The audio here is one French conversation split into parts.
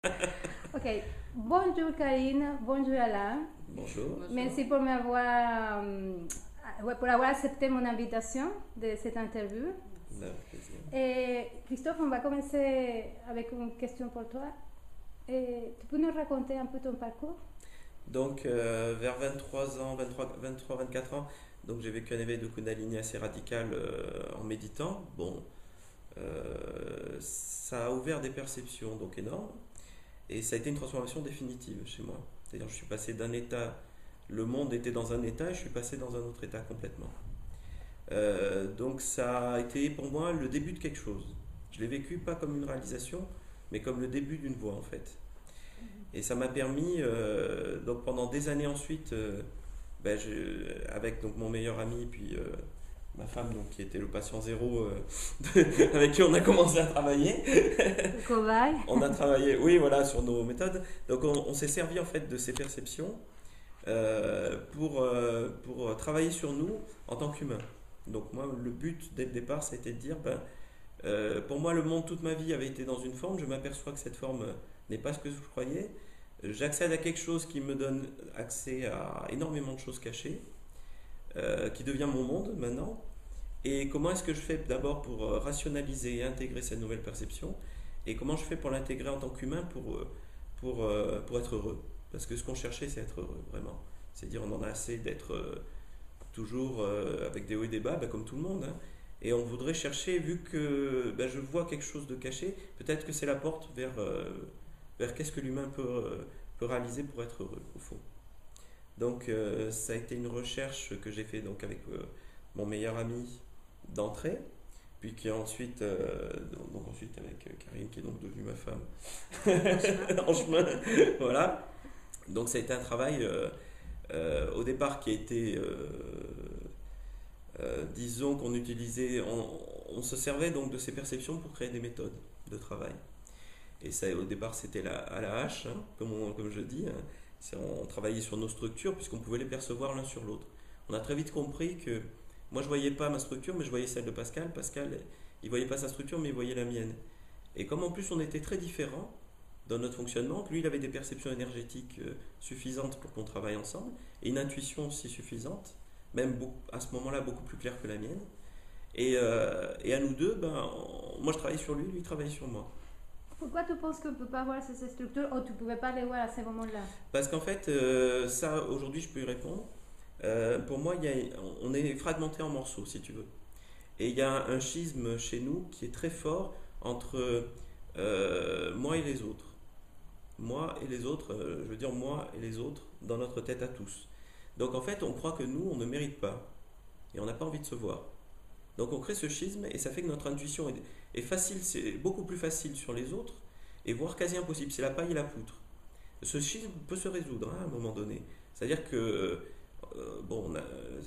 Ok, bonjour Karine, bonjour Alain. Bonjour. Merci pour m'avoir, ouais, pour avoir accepté mon invitation de cette interview. Avec plaisir. Et Christophe, on va commencer avec une question pour toi. Et tu peux nous raconter un peu ton parcours? Donc, vers 23 ans, 24 ans, donc j'ai vécu un éveil de Kundalini assez radical en méditant. Bon, ça a ouvert des perceptions donc énormes et ça a été une transformation définitive chez moi. C'est-à-dire, je suis passé d'un état, le monde était dans un état et je suis passé dans un autre état complètement. Donc, ça a été pour moi le début de quelque chose. Je l'ai vécu pas comme une réalisation, mais comme le début d'une voie en fait. Et ça m'a permis, donc pendant des années ensuite, avec donc mon meilleur ami, puis ma femme, donc, qui était le patient zéro, avec qui on a commencé à travailler. Cobaye. On a travaillé, oui, voilà, sur nos méthodes. Donc on s'est servi en fait de ces perceptions pour travailler sur nous en tant qu'humains. Donc moi, le but dès le départ, ça a été de dire, pour moi, le monde toute ma vie avait été dans une forme. Je m'aperçois que cette forme n'est pas ce que je croyais. J'accède à quelque chose qui me donne accès à énormément de choses cachées, qui devient mon monde maintenant. Et comment est-ce que je fais d'abord pour rationaliser et intégrer cette nouvelle perception, et comment je fais pour l'intégrer en tant qu'humain pour être heureux. Parce que ce qu'on cherchait, c'est être heureux, vraiment. C'est dire on en a assez d'être toujours avec des hauts et des bas, comme tout le monde, hein. Et on voudrait chercher, vu que je vois quelque chose de caché, peut-être que c'est la porte vers qu'est-ce que l'humain peut réaliser pour être heureux, au fond. Donc ça a été une recherche que j'ai fait donc, avec mon meilleur ami d'entrée, puis qui ensuite, donc ensuite avec Karine, qui est donc devenue ma femme, en chemin, voilà. Donc ça a été un travail au départ qui a été disons qu'on utilisait, on se servait donc de ces perceptions pour créer des méthodes de travail. Et ça, au départ, c'était à la hache, hein, comme je dis, hein. On travaillait sur nos structures puisqu'on pouvait les percevoir l'un sur l'autre. On a très vite compris que moi, je voyais pas ma structure, mais je voyais celle de Pascal. Pascal, il voyait pas sa structure, mais il voyait la mienne. Et comme en plus on était très différents dans notre fonctionnement, que lui, il avait des perceptions énergétiques suffisantes pour qu'on travaille ensemble, et une intuition aussi suffisante, même à ce moment-là beaucoup plus claire que la mienne. Et à nous deux, moi je travaillais sur lui, lui il travaillait sur moi. Pourquoi tu penses qu'on ne peut pas voir ces structures ou tu ne pouvais pas les voir à ce moment-là? Parce qu'en fait, ça aujourd'hui je peux y répondre. Pour moi, on est fragmenté en morceaux, si tu veux. Et il y a un schisme chez nous qui est très fort entre moi et les autres. Moi et les autres, je veux dire moi et les autres, dans notre tête à tous. Donc en fait, on croit que nous, on ne mérite pas. Et on n'a pas envie de se voir. Donc on crée ce schisme et ça fait que notre intuition est facile, c'est beaucoup plus facile sur les autres, et voire quasi impossible. C'est la paille et la poutre. Ce schisme peut se résoudre, hein, à un moment donné. C'est-à-dire que, bon,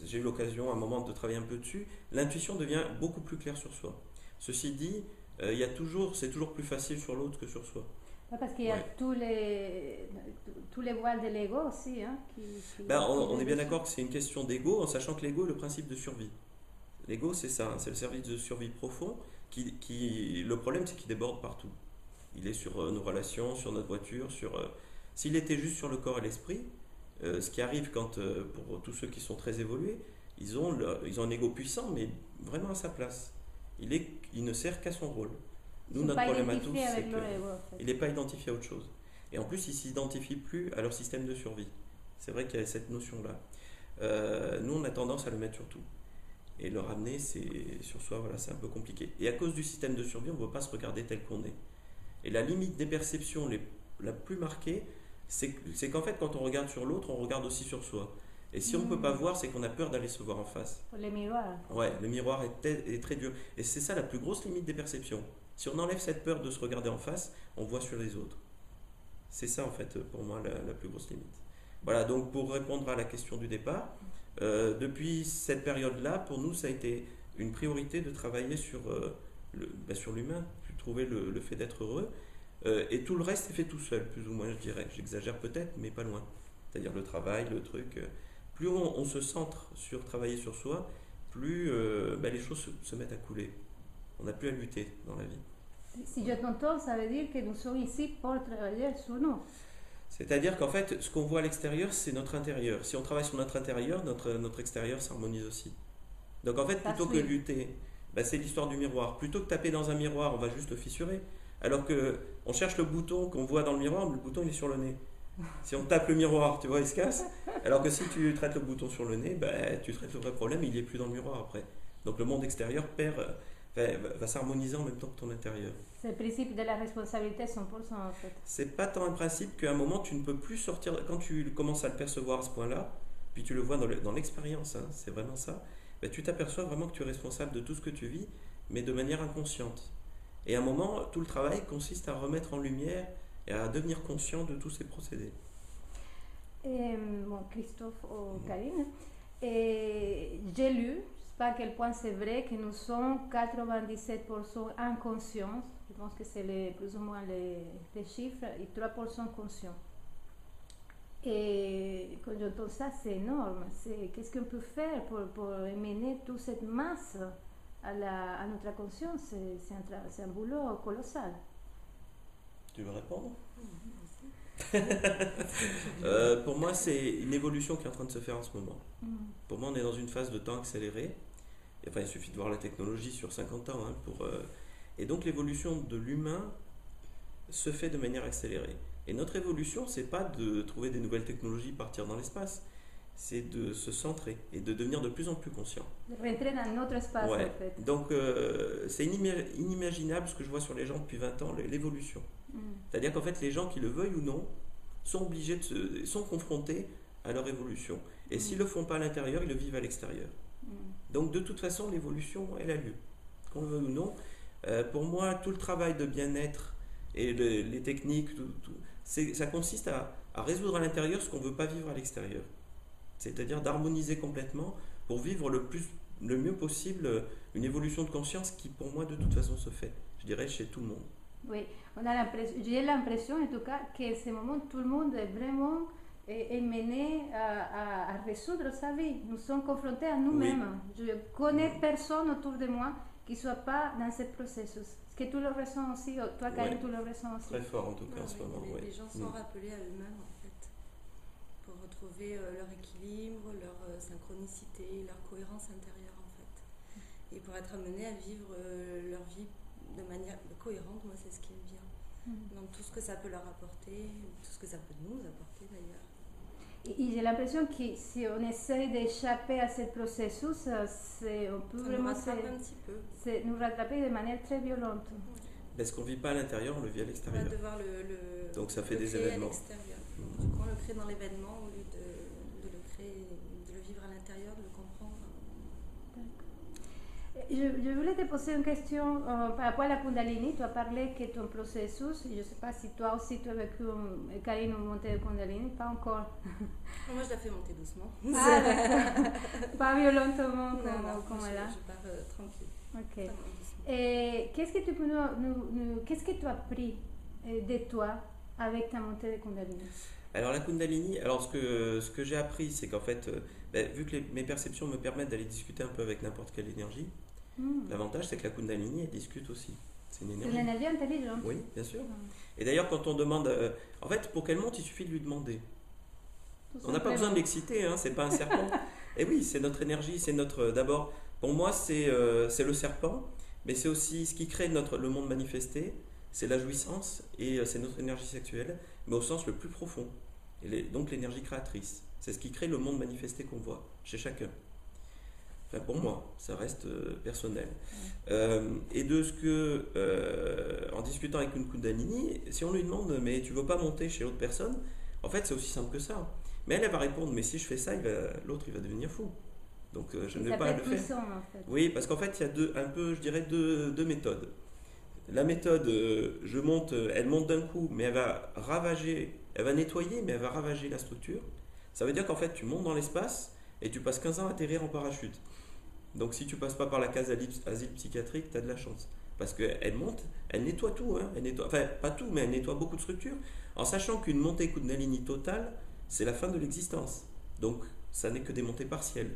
j'ai eu l'occasion à un moment de travailler un peu dessus, l'intuition devient beaucoup plus claire sur soi. Ceci dit, c'est toujours plus facile sur l'autre que sur soi. Ouais, parce qu'il y a Ouais. tous les voiles de l'ego aussi, hein, qui On est viennent bien dessus. d'accord que c'est une question d'ego, en sachant que l'ego est le principe de survie. L'ego, c'est ça, hein, c'est le service de survie profond. Le problème, c'est qu'il déborde partout. Il est sur nos relations, sur notre voiture, s'il était juste sur le corps et l'esprit, ce qui arrive pour tous ceux qui sont très évolués, ils ont un ego puissant, mais vraiment à sa place. Il ne sert qu'à son rôle. Ils Nous, ne sont notre pas problème à tous, identifiés c'est avec leur ego, en qu'il fait. n'est pas identifié à autre chose. Et en plus, il ne s'identifie plus à leur système de survie. C'est vrai qu'il y a cette notion-là. Nous, on a tendance à le mettre sur tout. Et le ramener sur soi, voilà, c'est un peu compliqué. Et à cause du système de survie, on ne veut pas se regarder tel qu'on est. Et la limite des perceptions la plus marquée, c'est qu'en fait, quand on regarde sur l'autre, on regarde aussi sur soi. Et si on ne peut pas voir, c'est qu'on a peur d'aller se voir en face. Pour les miroirs. Ouais, le miroir est très dur. Et c'est ça la plus grosse limite des perceptions. Si on enlève cette peur de se regarder en face, on voit sur les autres. C'est ça, en fait, pour moi, la plus grosse limite. Voilà, donc pour répondre à la question du départ, depuis cette période-là, pour nous, ça a été une priorité de travailler sur l'humain, puis trouver le fait d'être heureux. Et tout le reste est fait tout seul, plus ou moins, je dirais. J'exagère peut-être, mais pas loin. C'est-à-dire le travail, le truc. Plus on se centre sur travailler sur soi, plus les choses se mettent à couler. On n'a plus à lutter dans la vie. Si je t'entends, ça veut dire que nous sommes ici pour travailler sur nous. C'est-à-dire qu'en fait, ce qu'on voit à l'extérieur, c'est notre intérieur. Si on travaille sur notre intérieur, notre extérieur s'harmonise aussi. Donc en fait, plutôt que lutter, ben, c'est l'histoire du miroir. Plutôt que taper dans un miroir, on va juste le fissurer. Alors que on cherche le bouton qu'on voit dans le miroir, mais le bouton il est sur le nez. Si on tape le miroir, tu vois, il se casse. Alors que si tu traites le bouton sur le nez, ben, tu traites le vrai problème, il n'est plus dans le miroir après. Donc le monde extérieur va s'harmoniser en même temps que ton intérieur. C'est le principe de la responsabilité 100% en fait. C'est pas tant un principe qu'à un moment tu ne peux plus sortir, quand tu commences à le percevoir à ce point-là, puis tu le vois dans l'expérience, hein, c'est vraiment ça, ben, tu t'aperçois vraiment que tu es responsable de tout ce que tu vis, mais de manière inconsciente. Et à un moment, tout le travail consiste à remettre en lumière et à devenir conscient de tous ces procédés. Bon, Christophe ou Karine, j'ai lu, je ne sais pas à quel point c'est vrai, que nous sommes 97% inconscients, je pense que c'est plus ou moins les chiffres, et 3% conscients. Et quand j'entends ça, c'est énorme. Qu'est-ce qu'on peut faire pour mener toute cette masse à notre conscience? C'est un boulot colossal. Tu veux répondre? Pour moi, c'est une évolution qui est en train de se faire en ce moment. Pour moi, on est dans une phase de temps accéléré. Enfin, il suffit de voir la technologie sur 50 ans. Hein, et donc, l'évolution de l'humain se fait de manière accélérée. Et notre évolution, c'est pas de trouver des nouvelles technologies, partir dans l'espace. C'est de se centrer et de devenir de plus en plus conscient. De rentrer dans notre espace, ouais. en fait. Donc, c'est inimaginable ce que je vois sur les gens depuis 20 ans, l'évolution. C'est-à-dire qu'en fait, les gens, qui le veuillent ou non, sont obligés sont confrontés à leur évolution. Et s'ils ne le font pas à l'intérieur, ils le vivent à l'extérieur. Donc, de toute façon, l'évolution, elle a lieu. Qu'on le veuille ou non. Pour moi, tout le travail de bien-être et les techniques, ça consiste à résoudre à l'intérieur ce qu'on ne veut pas vivre à l'extérieur. C'est-à-dire d'harmoniser complètement pour vivre le mieux possible une évolution de conscience qui, pour moi, de toute façon, se fait. Je dirais chez tout le monde. Oui, j'ai l'impression, en tout cas, qu'en ce moment, tout le monde est vraiment mené à résoudre sa vie. Nous sommes confrontés à nous-mêmes. Oui. Je connais personne autour de moi qui ne soit pas dans ce processus. Est-ce que tu le ressens aussi? Toi, Karine, tu le ressens aussi? Très fort, en tout cas, en ce moment. Les gens sont rappelés à eux-mêmes, en fait, pour retrouver leur équilibre, leur synchronicité, leur cohérence intérieure, en fait. Et pour être amenés à vivre leur vie de manière cohérente, moi, c'est ce qui me vient. Donc, tout ce que ça peut leur apporter, tout ce que ça peut nous apporter, d'ailleurs. Et j'ai l'impression que si on essaye d'échapper à ce processus, on peut vraiment nous rattraper de manière très violente. Mais ce qu'on ne vit pas à l'intérieur, on le vit à l'extérieur. On va devoir donc ça fait des événements. Du coup, on le crée dans l'événement au lieu de le vivre à l'intérieur, de le comprendre. Je voulais te poser une question par rapport à la Kundalini. Tu as parlé que ton processus, je ne sais pas si toi aussi tu as vécu, Karine, une montée de Kundalini, pas encore. Moi, je la fais monter doucement. Ah, d'accord. Pas violentement comme là. Je pars tranquille. Ok. Et qu'est-ce que tu peux qu'est-ce que tu as appris de toi avec ta montée de Kundalini? Alors la Kundalini, ce que j'ai appris, c'est qu'en fait, vu que mes perceptions me permettent d'aller discuter un peu avec n'importe quelle énergie, l'avantage c'est que la Kundalini, elle discute aussi. C'est une énergie. C'est une énergie intelligente. Oui, bien sûr. Et d'ailleurs, quand on demande, en fait, pour qu'elle monte, il suffit de lui demander. On n'a pas besoin de l'exciter, hein, c'est pas un serpent. Et oui, c'est notre énergie, c'est notre. D'abord, pour moi, c'est le serpent, mais c'est aussi ce qui crée le monde manifesté. C'est la jouissance et c'est notre énergie sexuelle, mais au sens le plus profond. Et donc l'énergie créatrice. C'est ce qui crée le monde manifesté qu'on voit chez chacun. Enfin, pour moi, ça reste personnel. Et de ce que, en discutant avec une Kundalini, si on lui demande, mais tu veux pas monter chez l'autre personne, en fait, c'est aussi simple que ça. Mais elle va répondre, mais si je fais ça, l'autre il va devenir fou. Donc je ne vais pas le faire. Puissant, en fait. Oui, parce qu'en fait, il y a deux méthodes. La méthode, elle monte d'un coup, mais elle va ravager, elle va nettoyer, mais elle va ravager la structure. Ça veut dire qu'en fait, tu montes dans l'espace et tu passes 15 ans à atterrir en parachute. Donc si tu passes pas par la case asile psychiatrique, tu as de la chance. Parce qu'elle monte, elle nettoie tout. Hein, enfin, pas tout, mais elle nettoie beaucoup de structures. En sachant qu'une montée Kundalini totale, c'est la fin de l'existence. Donc, ça n'est que des montées partielles.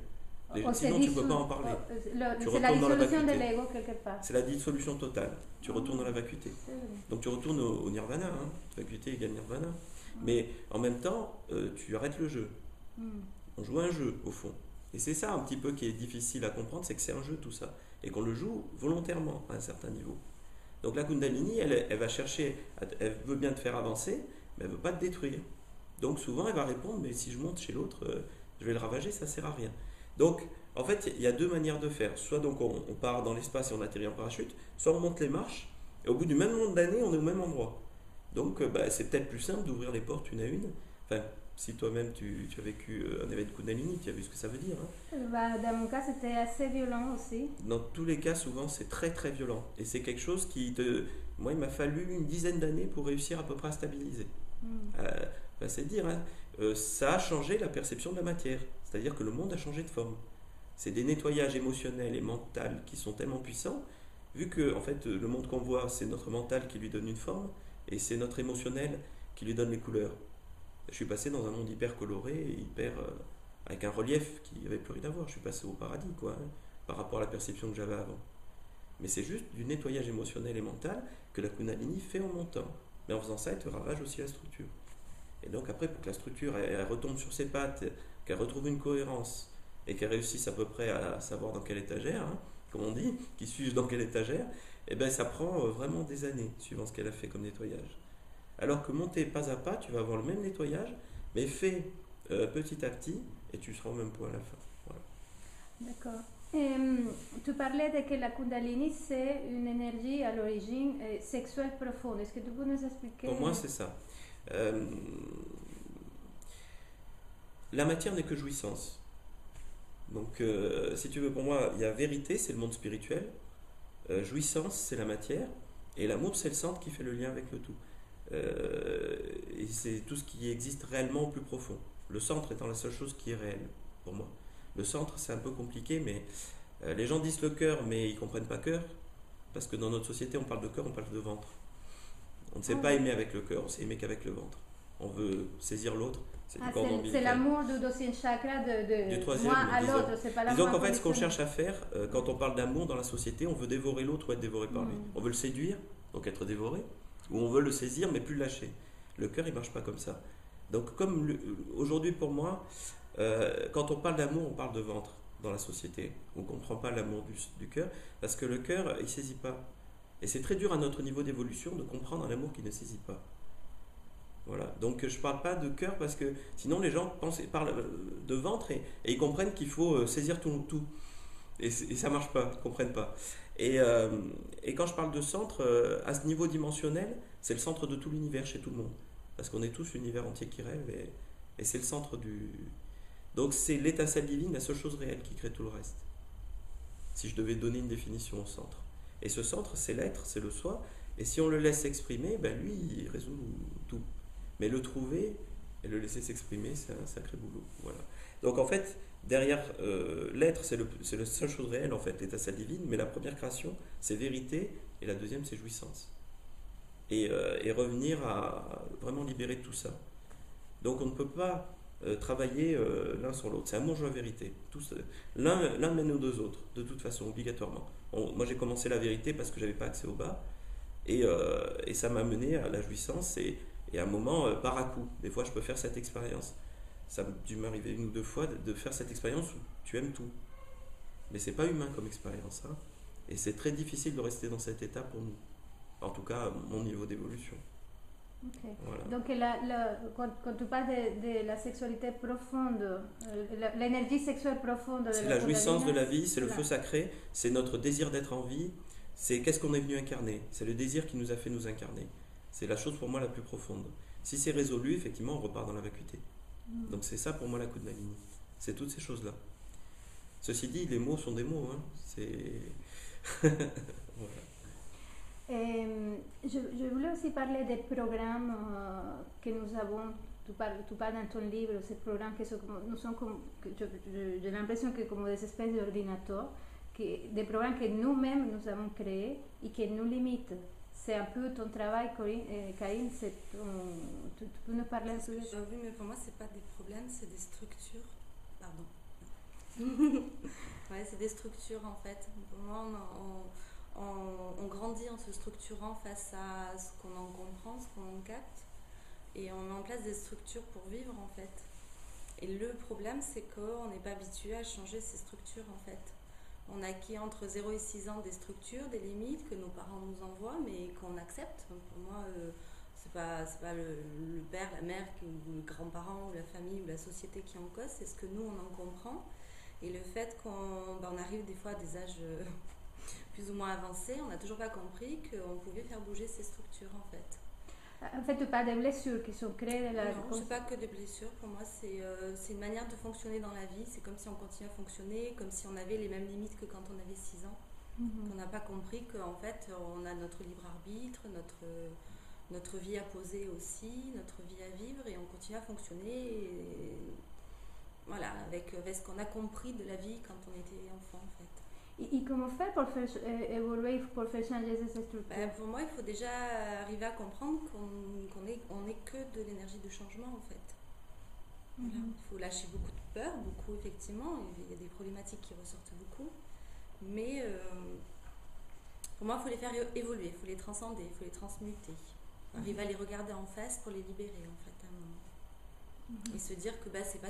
Sinon, tu ne peux pas en parler. C'est la retournes dans la dissolution de vacuité. l'ego quelque part. C'est la dissolution totale. Tu retournes dans la vacuité. C'est vrai. Donc tu retournes au nirvana. Hein. Vacuité égale nirvana. Mais en même temps, tu arrêtes le jeu. On joue un jeu, au fond. Et c'est ça un petit peu qui est difficile à comprendre, c'est que c'est un jeu tout ça. Et qu'on le joue volontairement à un certain niveau. Donc la Kundalini, elle va chercher, elle veut bien te faire avancer, mais elle ne veut pas te détruire. Donc souvent, elle va répondre, mais si je monte chez l'autre, je vais le ravager, ça ne sert à rien. Donc, en fait, il y a deux manières de faire. Soit donc on part dans l'espace et on atterrit en parachute, soit on monte les marches, et au bout du même nombre d'années, on est au même endroit. Donc, c'est peut-être plus simple d'ouvrir les portes une à une. Enfin, si toi-même tu as vécu un éveil de Kundalini, tu as vu ce que ça veut dire. Hein. Dans mon cas, c'était assez violent aussi. Dans tous les cas, souvent, c'est très très violent. Et c'est quelque chose qui Moi, il m'a fallu une dizaine d'années pour réussir à peu près à stabiliser. C'est dire, hein, ça a changé la perception de la matière. C'est-à-dire que le monde a changé de forme. C'est des nettoyages émotionnels et mentaux qui sont tellement puissants, vu que en fait, le monde qu'on voit, c'est notre mental qui lui donne une forme, et c'est notre émotionnel qui lui donne les couleurs. Je suis passé dans un monde hyper coloré, avec un relief qui n'avait plus rien à voir. Je suis passé au paradis, quoi, hein, par rapport à la perception que j'avais avant. Mais c'est juste du nettoyage émotionnel et mental que la Kundalini fait en montant. Mais en faisant ça, elle te ravage aussi la structure. Et donc après, pour que la structure elle retombe sur ses pattes, qu'elle retrouve une cohérence, et qu'elle réussisse à peu près à savoir dans quelle étagère, hein, comme on dit, qui suis-je dans quelle étagère, et ben ça prend vraiment des années, suivant ce qu'elle a fait comme nettoyage. Alors que monter pas à pas, tu vas avoir le même nettoyage, mais fait petit à petit, et tu seras au même point à la fin. Voilà. D'accord. Tu parlais de que la Kundalini, c'est une énergie à l'origine sexuelle profonde. Est-ce que tu peux nous expliquer? Pour moi, c'est ça. La matière n'est que jouissance. Donc, si tu veux, pour moi, il y a vérité, c'est le monde spirituel. Jouissance, c'est la matière. Et l'amour, c'est le centre qui fait le lien avec le tout. Et c'est tout ce qui existe réellement au plus profond. Le centre étant la seule chose qui est réelle, pour moi. Le centre, c'est un peu compliqué, mais les gens disent le cœur, mais ils ne comprennent pas cœur. Parce que dans notre société, on parle de cœur, on parle de ventre. On ne sait pas aimer avec le cœur, on sait aimer qu'avec le ventre. On veut saisir l'autre, c'est du cordon ombilical. C'est l'amour du deuxième chakra du troisième, moi à l'autre, c'est pas l'amour. Disons qu'en fait, ce qu'on cherche à faire, quand on parle d'amour dans la société, on veut dévorer l'autre ou être dévoré par lui. On veut le séduire, donc être dévoré, ou on veut le saisir mais plus le lâcher. Le cœur, il ne marche pas comme ça. Donc aujourd'hui pour moi, quand on parle d'amour, on parle de ventre dans la société. On ne comprend pas l'amour du cœur, parce que le cœur, il ne saisit pas. Et c'est très dur à notre niveau d'évolution de comprendre un amour qui ne saisit pas. Voilà. Donc je ne parle pas de cœur parce que sinon les gens parlent de ventre et ils comprennent qu'il faut saisir tout. Et ça ne marche pas, ils ne comprennent pas. Et quand je parle de centre, à ce niveau dimensionnel, c'est le centre de tout l'univers chez tout le monde. Parce qu'on est tous l'univers entier qui rêve et c'est le centre du... Donc c'est l'étincelle divine, la seule chose réelle qui crée tout le reste. Si je devais donner une définition au centre. Et ce centre, c'est l'être, c'est le soi. Et si on le laisse s'exprimer, ben lui, il résout tout. Mais le trouver et le laisser s'exprimer, c'est un sacré boulot. Voilà. Donc en fait, derrière l'être, c'est la seule chose réelle, en fait, l'étincelle divine. Mais la première création, c'est vérité. Et la deuxième, c'est jouissance. Et revenir à vraiment libérer tout ça. Donc on ne peut pas travailler l'un sur l'autre. C'est amour, joie, vérité. L'un mène aux deux autres, de toute façon, obligatoirement. Moi, j'ai commencé la vérité parce que je n'avais pas accès au bas. Et ça m'a mené à la jouissance. Et à un moment, par à coup, des fois, je peux faire cette expérience. Ça a dû m'arriver une ou deux fois de faire cette expérience où tu aimes tout. Mais c'est pas humain comme expérience. Hein. Et c'est très difficile de rester dans cet état pour nous. En tout cas, mon niveau d'évolution. Okay. Voilà. Donc, quand tu parles de la sexualité profonde, l'énergie sexuelle profonde... C'est la jouissance de la vie, c'est le feu sacré, c'est notre désir d'être en vie, c'est qu'est-ce qu'on est venu incarner. C'est le désir qui nous a fait nous incarner. C'est la chose pour moi la plus profonde. Si c'est résolu, effectivement, on repart dans la vacuité. Donc c'est ça pour moi la Kundalini. C'est toutes ces choses-là. Ceci dit, les mots sont des mots. Hein. C'est... voilà. Je voulais aussi parler des programmes que nous avons. Tu parles dans ton livre, ces programmes qui sont j'ai l'impression que comme des espèces d'ordinateurs, des programmes que nous-mêmes nous avons créés et qui nous limitent. C'est un peu ton travail, Karine, tu peux nous parler un peu de ça? Oui, mais pour moi, ce n'est pas des problèmes, c'est des structures. Pardon. Ouais, c'est des structures en fait. Pour moi, on grandit en se structurant face à ce qu'on en comprend, ce qu'on en capte, et on met en place des structures pour vivre en fait. Et le problème, c'est qu'on n'est pas habitué à changer ces structures en fait. On acquiert entre 0 et 6 ans des structures, des limites que nos parents nous envoient, mais qu'on accepte. Pour moi, c'est pas le père, la mère, ou le grand-parent, ou la famille, ou la société qui est en cause, c'est ce que nous, on en comprend. Et le fait qu'on arrive des fois à des âges plus ou moins avancés, on n'a toujours pas compris qu'on pouvait faire bouger ces structures en fait. En fait, tu parles des blessures qui sont créées. Non, c'est pas que des blessures. Pour moi, c'est une manière de fonctionner dans la vie. C'est comme si on continuait à fonctionner, comme si on avait les mêmes limites que quand on avait 6 ans. On n'a pas compris qu'en fait, on a notre libre arbitre, notre vie à poser aussi, notre vie à vivre, et on continue à fonctionner voilà, avec ce qu'on a compris de la vie quand on était enfant en fait. Et comment faire pour faire évoluer, pour faire changer ces structures? Pour moi, il faut déjà arriver à comprendre qu'on n'est que de l'énergie de changement en fait. Voilà. Il faut lâcher beaucoup de peur, beaucoup effectivement. Il y a des problématiques qui ressortent beaucoup. Mais pour moi, il faut les faire évoluer, il faut les transcender, il faut les transmuter. Arriver à les regarder en face pour les libérer en fait à un moment. Et se dire que c'est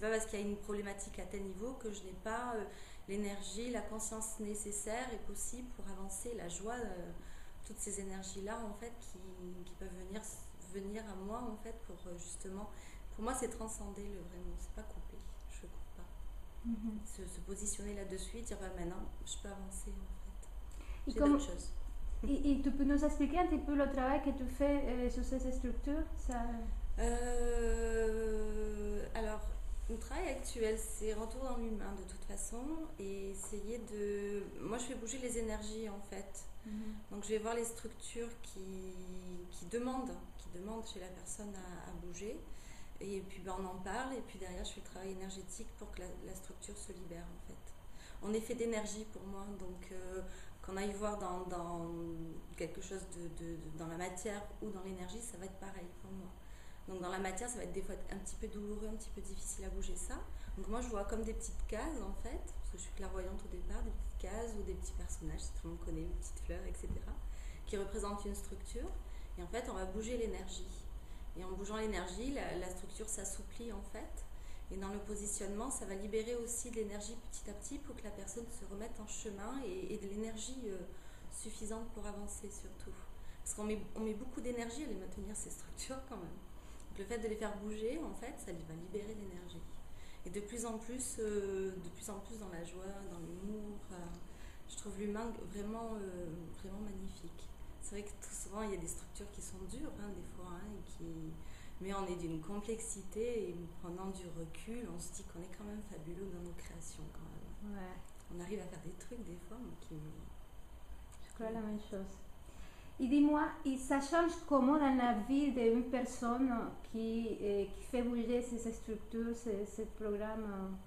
pas parce qu'il y a une problématique à tel niveau que je n'ai pas l'énergie, la conscience nécessaire et possible pour avancer, la joie, toutes ces énergies-là en fait qui peuvent venir à moi en fait pour justement, pour moi c'est transcender le vrai mot, c'est pas couper, je coupe pas. Se positionner là-dessus et dire maintenant je peux avancer en fait. J'ai d'autres choses. Et tu peux nous expliquer un petit peu le travail que tu fais sur ces structures Alors, mon travail actuel, c'est retour dans l'humain de toute façon et essayer de... Moi, je fais bouger les énergies en fait. Donc, je vais voir les structures qui demandent chez la personne à bouger. Et puis, on en parle et puis derrière, je fais le travail énergétique pour que la structure se libère en fait. On est fait d'énergie pour moi, donc qu'on aille voir dans quelque chose dans la matière ou dans l'énergie, ça va être pareil pour moi. Donc dans la matière, ça va être des fois un petit peu douloureux, un petit peu difficile à bouger ça. Donc moi, je vois comme des petites cases en fait, parce que je suis clairvoyante au départ, des petites cases ou des petits personnages, si tout le monde connaît, des petites fleurs, etc., qui représentent une structure. Et en fait, on va bouger l'énergie. Et en bougeant l'énergie, la structure s'assouplit en fait. Et dans le positionnement, ça va libérer aussi de l'énergie petit à petit pour que la personne se remette en chemin et de l'énergie suffisante pour avancer surtout. Parce qu'on met beaucoup d'énergie à les maintenir ces structures quand même. Donc le fait de les faire bouger, en fait, ça va libérer l'énergie. Et de plus en plus dans la joie, dans l'humour, je trouve l'humain vraiment magnifique. C'est vrai que tout souvent, il y a des structures qui sont dures, des fois, mais on est d'une complexité et prenant du recul, on se dit qu'on est quand même fabuleux dans nos créations quand même. Ouais. On arrive à faire des trucs des fois qui... Je crois la même chose. Et dis-moi, ça change comment dans la vie d'une personne qui fait bouger ces structures, ces programmes?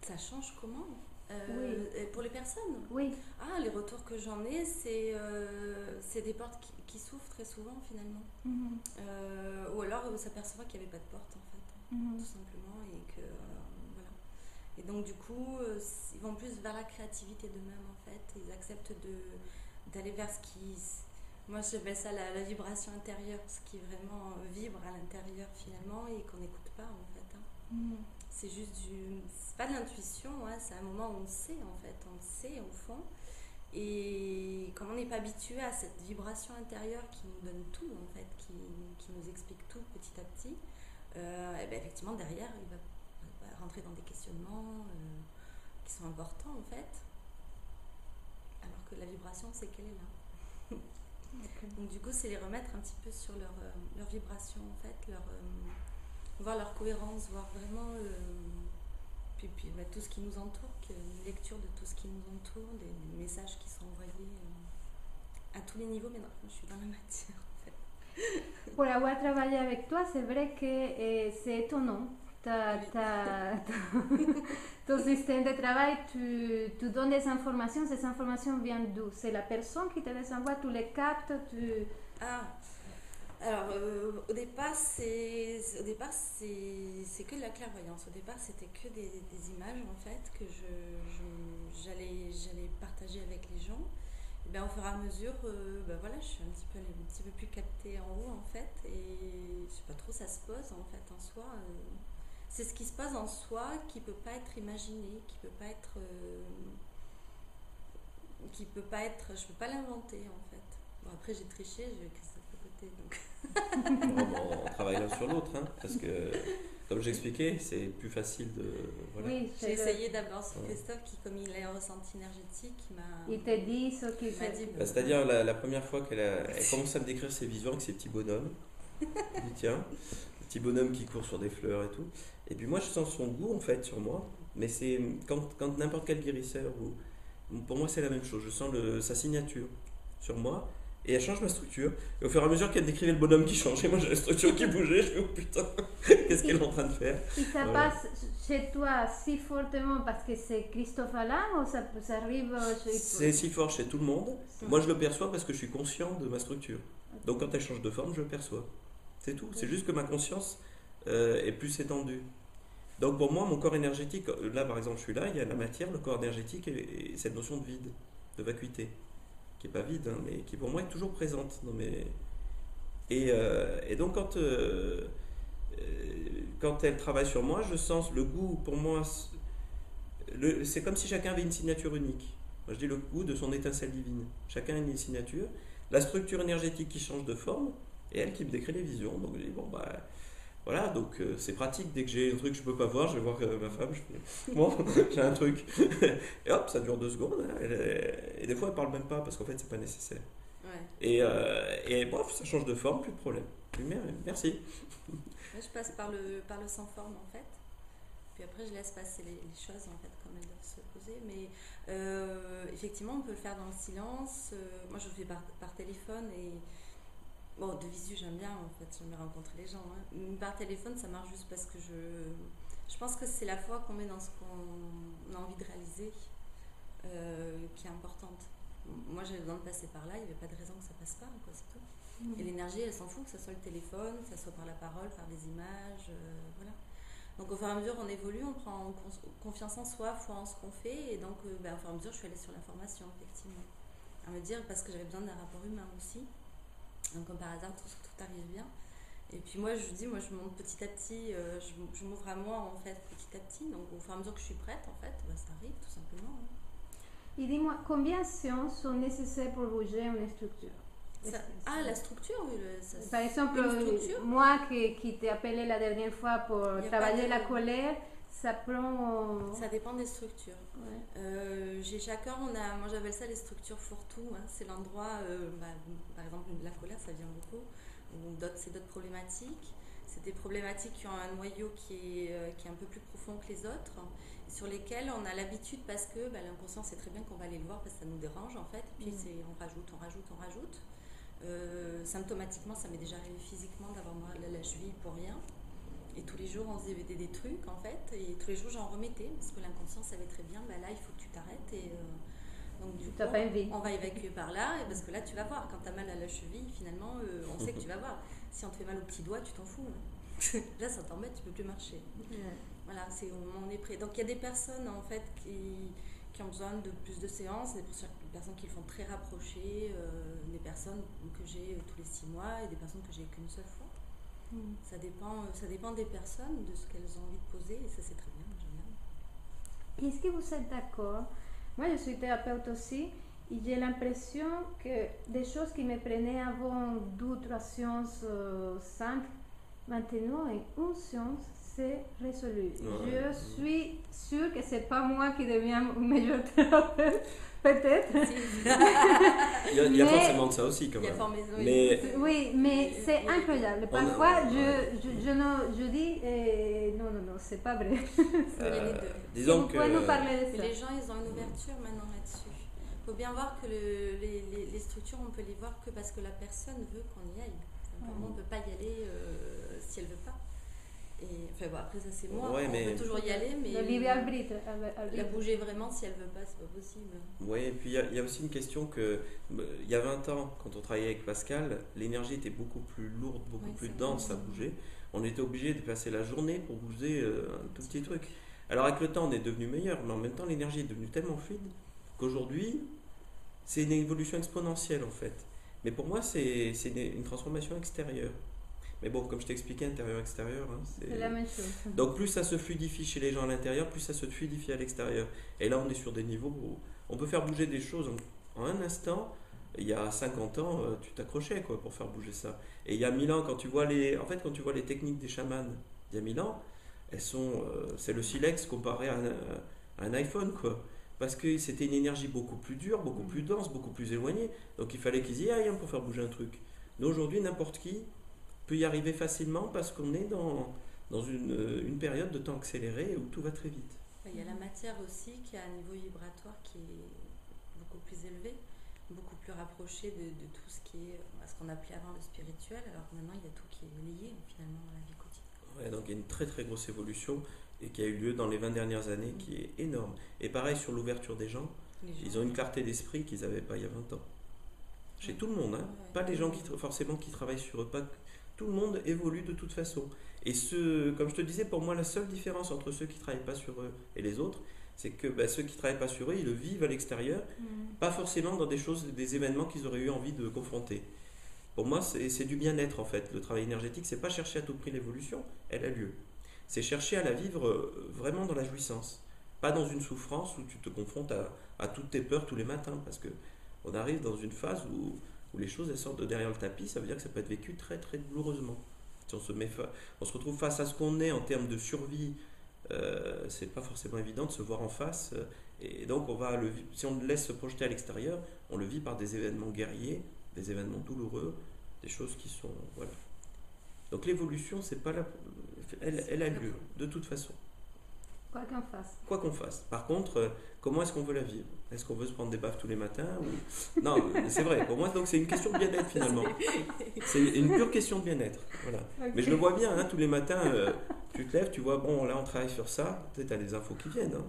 Ça change comment? Oui. Pour les personnes? Oui. Ah, les retours que j'en ai, c'est des portes qui s'ouvrent très souvent finalement. Ou alors s'apercevoir qu'il n'y avait pas de porte en fait, tout simplement, et que voilà. Et donc du coup, ils vont plus vers la créativité d'eux-mêmes en fait. Ils acceptent d'aller vers ce qui... Moi j'appelle ça la vibration intérieure, ce qui vraiment vibre à l'intérieur finalement et qu'on n'écoute pas en fait. C'est juste c'est pas de l'intuition, c'est un moment où on sait en fait, on le sait au fond. Et comme on n'est pas habitué à cette vibration intérieure qui nous donne tout en fait, qui nous explique tout petit à petit, et bien effectivement derrière il va rentrer dans des questionnements qui sont importants en fait, alors que la vibration c'est qu'elle est là. Okay. Donc du coup c'est les remettre un petit peu sur leur vibration en fait, voir leur cohérence, voir vraiment puis tout ce qui nous entoure, une lecture de tout ce qui nous entoure, des messages qui sont envoyés à tous les niveaux, mais non, je suis dans la matière en fait. Pour avoir travaillé avec toi, c'est vrai que c'est étonnant. Ton système de travail, tu donnes des informations, ces informations viennent d'où? C'est la personne qui te les envoie, tu les captes, Ah, alors au départ, c'est que de la clairvoyance. Au départ, c'était que des images en fait que j'allais partager avec les gens. Et ben, au fur et à mesure, voilà, je suis un petit peu plus captée en haut en fait, et je sais pas trop, ça se pose en fait en soi. C'est ce qui se passe en soi qui peut pas être imaginé, qui peut pas être, je peux pas l'inventer en fait. Bon, après j'ai triché, j'ai Christophe à côté donc. On travaille l'un sur l'autre, hein, parce que, comme j'expliquais, c'est plus facile de... Voilà. Oui, J'ai essayé d'abord sur Christophe qui, comme il a un ressenti énergétique, il t'a dit ce qu'il m'a dit. C'est-à-dire, la première fois elle commence à me décrire ses visions avec ses petits bonhommes, je dis tiens, petit bonhomme qui court sur des fleurs et tout. Et puis moi, je sens son goût, en fait, sur moi, mais c'est quand n'importe quel guérisseur, pour moi, c'est la même chose. Je sens sa signature sur moi. Et elle change ma structure. Et au fur et à mesure qu'elle décrivait le bonhomme qui changeait, moi j'ai la structure qui bougeait. Je fais oh putain, qu'est-ce qu'elle est en train de faire? Et ça passe chez toi si fortement parce que c'est Christophe Alain ou ça arrive chez... C'est si fort chez tout le monde. Moi je le perçois parce que je suis conscient de ma structure. Donc quand elle change de forme, je le perçois. C'est tout. C'est juste que ma conscience est plus étendue. Donc pour moi, mon corps énergétique, là par exemple je suis là, il y a la matière, le corps énergétique et cette notion de vide, de vacuité. Qui n'est pas vide, hein, mais qui pour moi est toujours présente. Et donc quand elle travaille sur moi, je sens le goût, pour moi, c'est comme si chacun avait une signature unique. Moi je dis le goût de son étincelle divine. Chacun a une signature. La structure énergétique qui change de forme, et elle qui me décrit les visions. Donc je dis bon bah... Voilà, donc c'est pratique, dès que j'ai un truc que je peux pas voir, je vais voir ma femme, je fais bon, j'ai un truc. Et hop, ça dure 2 secondes, hein, et des fois elle parle même pas parce qu'en fait c'est pas nécessaire. Ouais. Et bref, ça change de forme, plus de problème. Merci. Moi, je passe par le sans forme en fait, puis après je laisse passer les choses en fait comme elles doivent se poser, mais effectivement on peut le faire dans le silence. Moi je le fais par téléphone et... Bon, de visu, j'aime bien, en fait, j'aime bien rencontrer les gens. Hein. Par téléphone, ça marche juste parce que je pense que c'est la foi qu'on met dans ce qu'on a envie de réaliser qui est importante. Moi, j'avais besoin de passer par là, il n'y avait pas de raison que ça passe pas, quoi, c'est tout. Et l'énergie, elle s'en fout, que ce soit le téléphone, que ce soit par la parole, par des images, voilà. Donc, au fur et à mesure, on évolue, on prend confiance en soi, foi en ce qu'on fait, et donc, au fur et à mesure, je suis allée sur la formation, effectivement. À me dire, parce que j'avais besoin d'un rapport humain aussi. Donc comme par hasard, tout arrive bien. Et puis moi, je monte petit à petit, je m'ouvre à moi en fait petit à petit. Donc au fur et à mesure que je suis prête, en fait, ça arrive tout simplement. Et dis-moi, combien de séances sont nécessaires pour bouger une structure? La structure, oui. Par exemple, moi qui t'ai appelé la dernière fois pour travailler la colère, ça prend... Ça dépend des structures. Ouais. Chez chacun, moi j'appelle ça les structures fourre-tout. Hein. C'est l'endroit, par exemple, la colère, ça vient beaucoup. Ou c'est d'autres problématiques. C'est des problématiques qui ont un noyau qui est un peu plus profond que les autres, sur lesquels on a l'habitude parce que l'inconscient sait très bien qu'on va aller le voir parce que ça nous dérange en fait. Et puis on rajoute. Symptomatiquement, ça m'est déjà arrivé physiquement d'avoir mal à la cheville pour rien. Et tous les jours, on faisait des trucs, en fait, et tous les jours, j'en remettais, parce que l'inconscient savait très bien, là, il faut que tu t'arrêtes, et donc du coup, on va évacuer par là, et parce que là, tu vas voir, quand tu as mal à la cheville, finalement, on sait que tu vas voir. Si on te fait mal au petit doigt, tu t'en fous. Hein. Là, ça t'embête, tu peux plus marcher. Voilà, c'est au moment où on est prêt. Donc, il y a des personnes, en fait, qui ont besoin de plus de séances, des personnes qui le font très rapprochées, des personnes que j'ai tous les 6 mois, et des personnes que j'ai qu'une seule fois. Ça dépend des personnes, de ce qu'elles ont envie de poser, et ça c'est très bien, j'aime bien. Est-ce que vous êtes d'accord? Moi je suis thérapeute aussi, et j'ai l'impression que des choses qui me prenaient avant 2, 3 séances, 5, maintenant en une séance, c'est résolu. Ouais. Je suis sûre que c'est pas moi qui deviens une meilleure thérapeute. Peut-être. Il y a forcément de ça aussi, quand même. Oui, mais c'est incroyable. Parfois, je dis non, c'est pas vrai. Disons que nous parler de ça. Les gens, ils ont une ouverture maintenant là-dessus. Il faut bien voir que les structures, on peut les voir que parce que la personne veut qu'on y aille. Simplement, on ne peut pas y aller si elle ne veut pas. Et, enfin, bon, après, ça c'est moi, Ouais, on peut toujours y aller, mais Le libre arbitre. la bouger vraiment, si elle veut pas, c'est pas possible. Oui, et puis il y a aussi une question que, il y a 20 ans, quand on travaillait avec Pascal, l'énergie était beaucoup plus lourde, beaucoup Oui, plus c'est dense à vrai. bouger. On était obligé de passer la journée pour bouger un tout petit truc. Alors avec le temps, on est devenu meilleur, mais en même temps, l'énergie est devenue tellement fluide qu'aujourd'hui, c'est une évolution exponentielle en fait. Mais pour moi, c'est une transformation extérieure. Mais bon, comme je t'ai expliqué, intérieur-extérieur, hein, C'est la même chose. donc plus ça se fluidifie chez les gens à l'intérieur, plus ça se fluidifie à l'extérieur. Et là, on est sur des niveaux où on peut faire bouger des choses en un instant. Il y a 50 ans, tu t'accrochais quoi pour faire bouger ça. Et il y a 1000 ans, quand tu vois quand tu vois les techniques des chamans il y a 1000 ans, elles sont, c'est le silex comparé à un iPhone quoi. Parce que c'était une énergie beaucoup plus dure, beaucoup plus dense, beaucoup plus éloignée. Donc il fallait qu'ils y aillent hein, pour faire bouger un truc. Mais aujourd'hui, n'importe qui peut y arriver facilement parce qu'on est dans une période de temps accéléré où tout va très vite. Il y a la matière aussi qui a un niveau vibratoire qui est beaucoup plus élevé, beaucoup plus rapproché de tout ce qui est ce qu'on appelait avant le spirituel, alors que maintenant il y a tout qui est lié finalement dans la vie quotidienne. Ouais, donc il y a une très très grosse évolution et qui a eu lieu dans les 20 dernières années qui est énorme. Et pareil sur l'ouverture des gens, ils ont une clarté d'esprit qu'ils n'avaient pas il y a 20 ans. Chez tout le monde, hein. Pas les gens forcément qui travaillent sur eux, pas tout le monde évolue de toute façon. Et comme je te disais, pour moi, la seule différence entre ceux qui ne travaillent pas sur eux et les autres, c'est que ceux qui ne travaillent pas sur eux, ils le vivent à l'extérieur, pas forcément dans des événements qu'ils auraient eu envie de confronter. Pour moi, c'est du bien-être en fait. Le travail énergétique, c'est pas chercher à tout prix l'évolution, elle a lieu. C'est chercher à la vivre vraiment dans la jouissance, pas dans une souffrance où tu te confrontes à toutes tes peurs tous les matins, parce que on arrive dans une phase où les choses elles sortent de derrière le tapis, ça veut dire que ça peut être vécu très très douloureusement. Si on se retrouve face à ce qu'on est en termes de survie, c'est pas forcément évident de se voir en face, et donc si on le laisse se projeter à l'extérieur, on le vit par des événements guerriers, des événements douloureux, des choses qui sont voilà. Donc l'évolution, c'est pas elle a lieu de toute façon. Quoi qu'on fasse. Quoi qu'on fasse. Par contre, comment est-ce qu'on veut la vivre? Est-ce qu'on veut se prendre des baffes tous les matins ou... Non, c'est vrai. Pour moi, donc c'est une question de bien-être finalement. C'est une pure question de bien-être. Voilà. Okay. Mais je le vois bien, hein, tous les matins, tu te lèves, tu vois, bon, là on travaille sur ça. Tu as des infos qui viennent. Hein.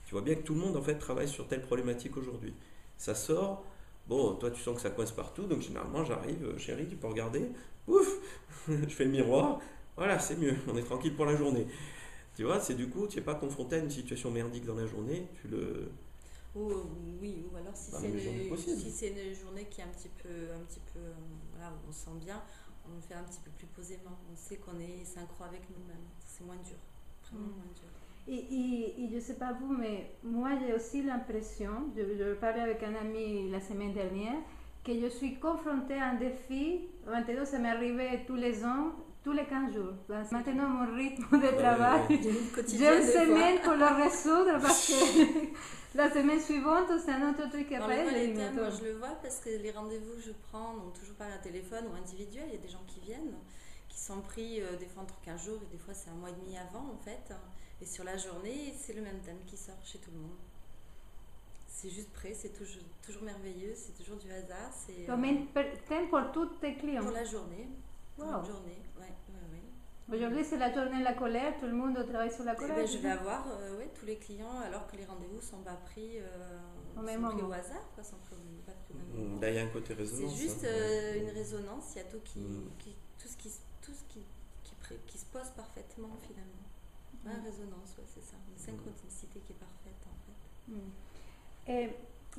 Tu vois bien que tout le monde en fait travaille sur telle problématique aujourd'hui. Ça sort. Bon, toi tu sens que ça coince partout, donc généralement j'arrive, chérie, tu peux regarder. Ouf, je fais le miroir. Voilà, c'est mieux. On est tranquille pour la journée. Tu vois, c'est du coup, tu n'es pas confronté à une situation merdique dans la journée, Oui, ou alors si c'est une journée qui est un petit peu voilà, où on se sent bien, on le fait un petit peu plus posément. On sait qu'on est synchro avec nous-mêmes. C'est moins dur, vraiment moins dur. Et je ne sais pas vous, mais moi j'ai aussi l'impression, je parlais avec un ami la semaine dernière, que je suis confrontée à un défi. Maintenant, ça m'est arrivé tous les ans. Tous les 15 jours. Maintenant, mon rythme de travail, j'ai une semaine pour le résoudre parce que la semaine suivante, c'est un autre truc qui apparaît. Moi, je le vois parce que les rendez-vous que je prends, donc toujours par téléphone ou individuel, il y a des gens qui viennent, qui sont pris des fois entre 15 jours et des fois c'est un mois et demi avant en fait. Et sur la journée, c'est le même thème qui sort chez tout le monde. C'est juste prêt, c'est toujours merveilleux, c'est toujours du hasard. C'est même thème pour tous tes clients. Pour la journée. Wow. Pour une journée, ouais. Aujourd'hui, c'est la journée de la colère, tout le monde travaille sur la colère. Je vais avoir tous les clients, alors que les rendez-vous ne sont pas pris, pris au hasard. Quoi, sont pas pris au même moment. Là, il y a un côté résonance. C'est juste une résonance, il y a tout qui se pose parfaitement finalement. Ouais, résonance, ouais, c'est ça. Une synchronicité qui est parfaite en fait. Et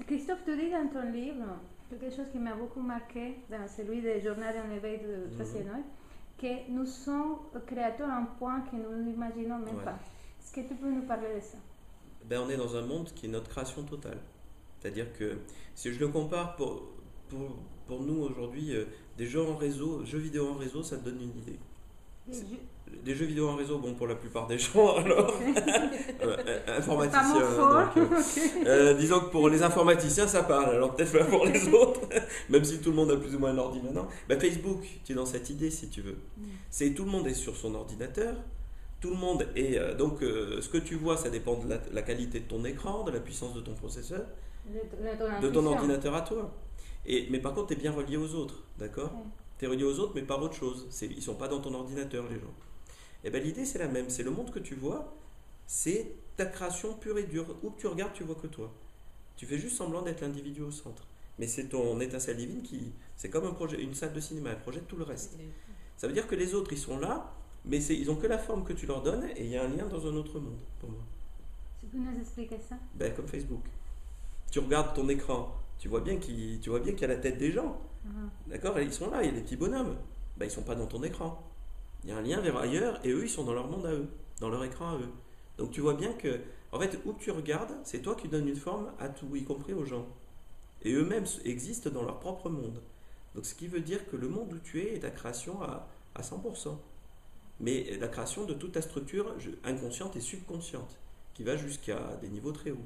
Christophe, tu dis dans ton livre quelque chose qui m'a beaucoup marqué, dans celui des Journal en éveil de Tracianoy, que nous sommes créateurs à un point que nous n'imaginons même pas. Est-ce que tu peux nous parler de ça? On est dans un monde qui est notre création totale. C'est-à-dire que si je le compare pour nous aujourd'hui, des jeux vidéo en réseau, ça te donne une idée. Des jeux vidéo en réseau, bon pour la plupart des gens alors, informaticiens. Disons que pour les informaticiens ça parle, alors peut-être pas pour les autres, même si tout le monde a plus ou moins un ordi maintenant. Facebook, tu es dans cette idée si tu veux. C'est tout le monde est sur son ordinateur, tout le monde est donc ce que tu vois ça dépend de la qualité de ton écran, de la puissance de ton processeur, de ton ordinateur à toi. Mais par contre tu es bien relié aux autres, d'accord? Tu es relié aux autres mais par autre chose. Ils ne sont pas dans ton ordinateur les gens. Et bien l'idée c'est la même, c'est le monde que tu vois, c'est ta création pure et dure. Où que tu regardes, tu vois que toi. Tu fais juste semblant d'être l'individu au centre. Mais c'est ton étincelle divine c'est comme un projet, une salle de cinéma, elle projette tout le reste. Ça veut dire que les autres, ils sont là, mais ils ont que la forme que tu leur donnes et il y a un lien dans un autre monde, pour moi. Tu peux nous expliquer ça? Ben, comme Facebook. Tu regardes ton écran, tu vois bien qu'il y a la tête des gens. D'accord? Et ils sont là, il y a des petits bonhommes. Ben, ils sont pas dans ton écran. Il y a un lien vers ailleurs et eux, ils sont dans leur monde à eux, dans leur écran à eux. Donc tu vois bien que, en fait, où tu regardes, c'est toi qui donnes une forme à tout, y compris aux gens. Et eux-mêmes existent dans leur propre monde. Donc ce qui veut dire que le monde où tu es ta création à 100%. Mais la création de toute ta structure inconsciente et subconsciente, qui va jusqu'à des niveaux très hauts.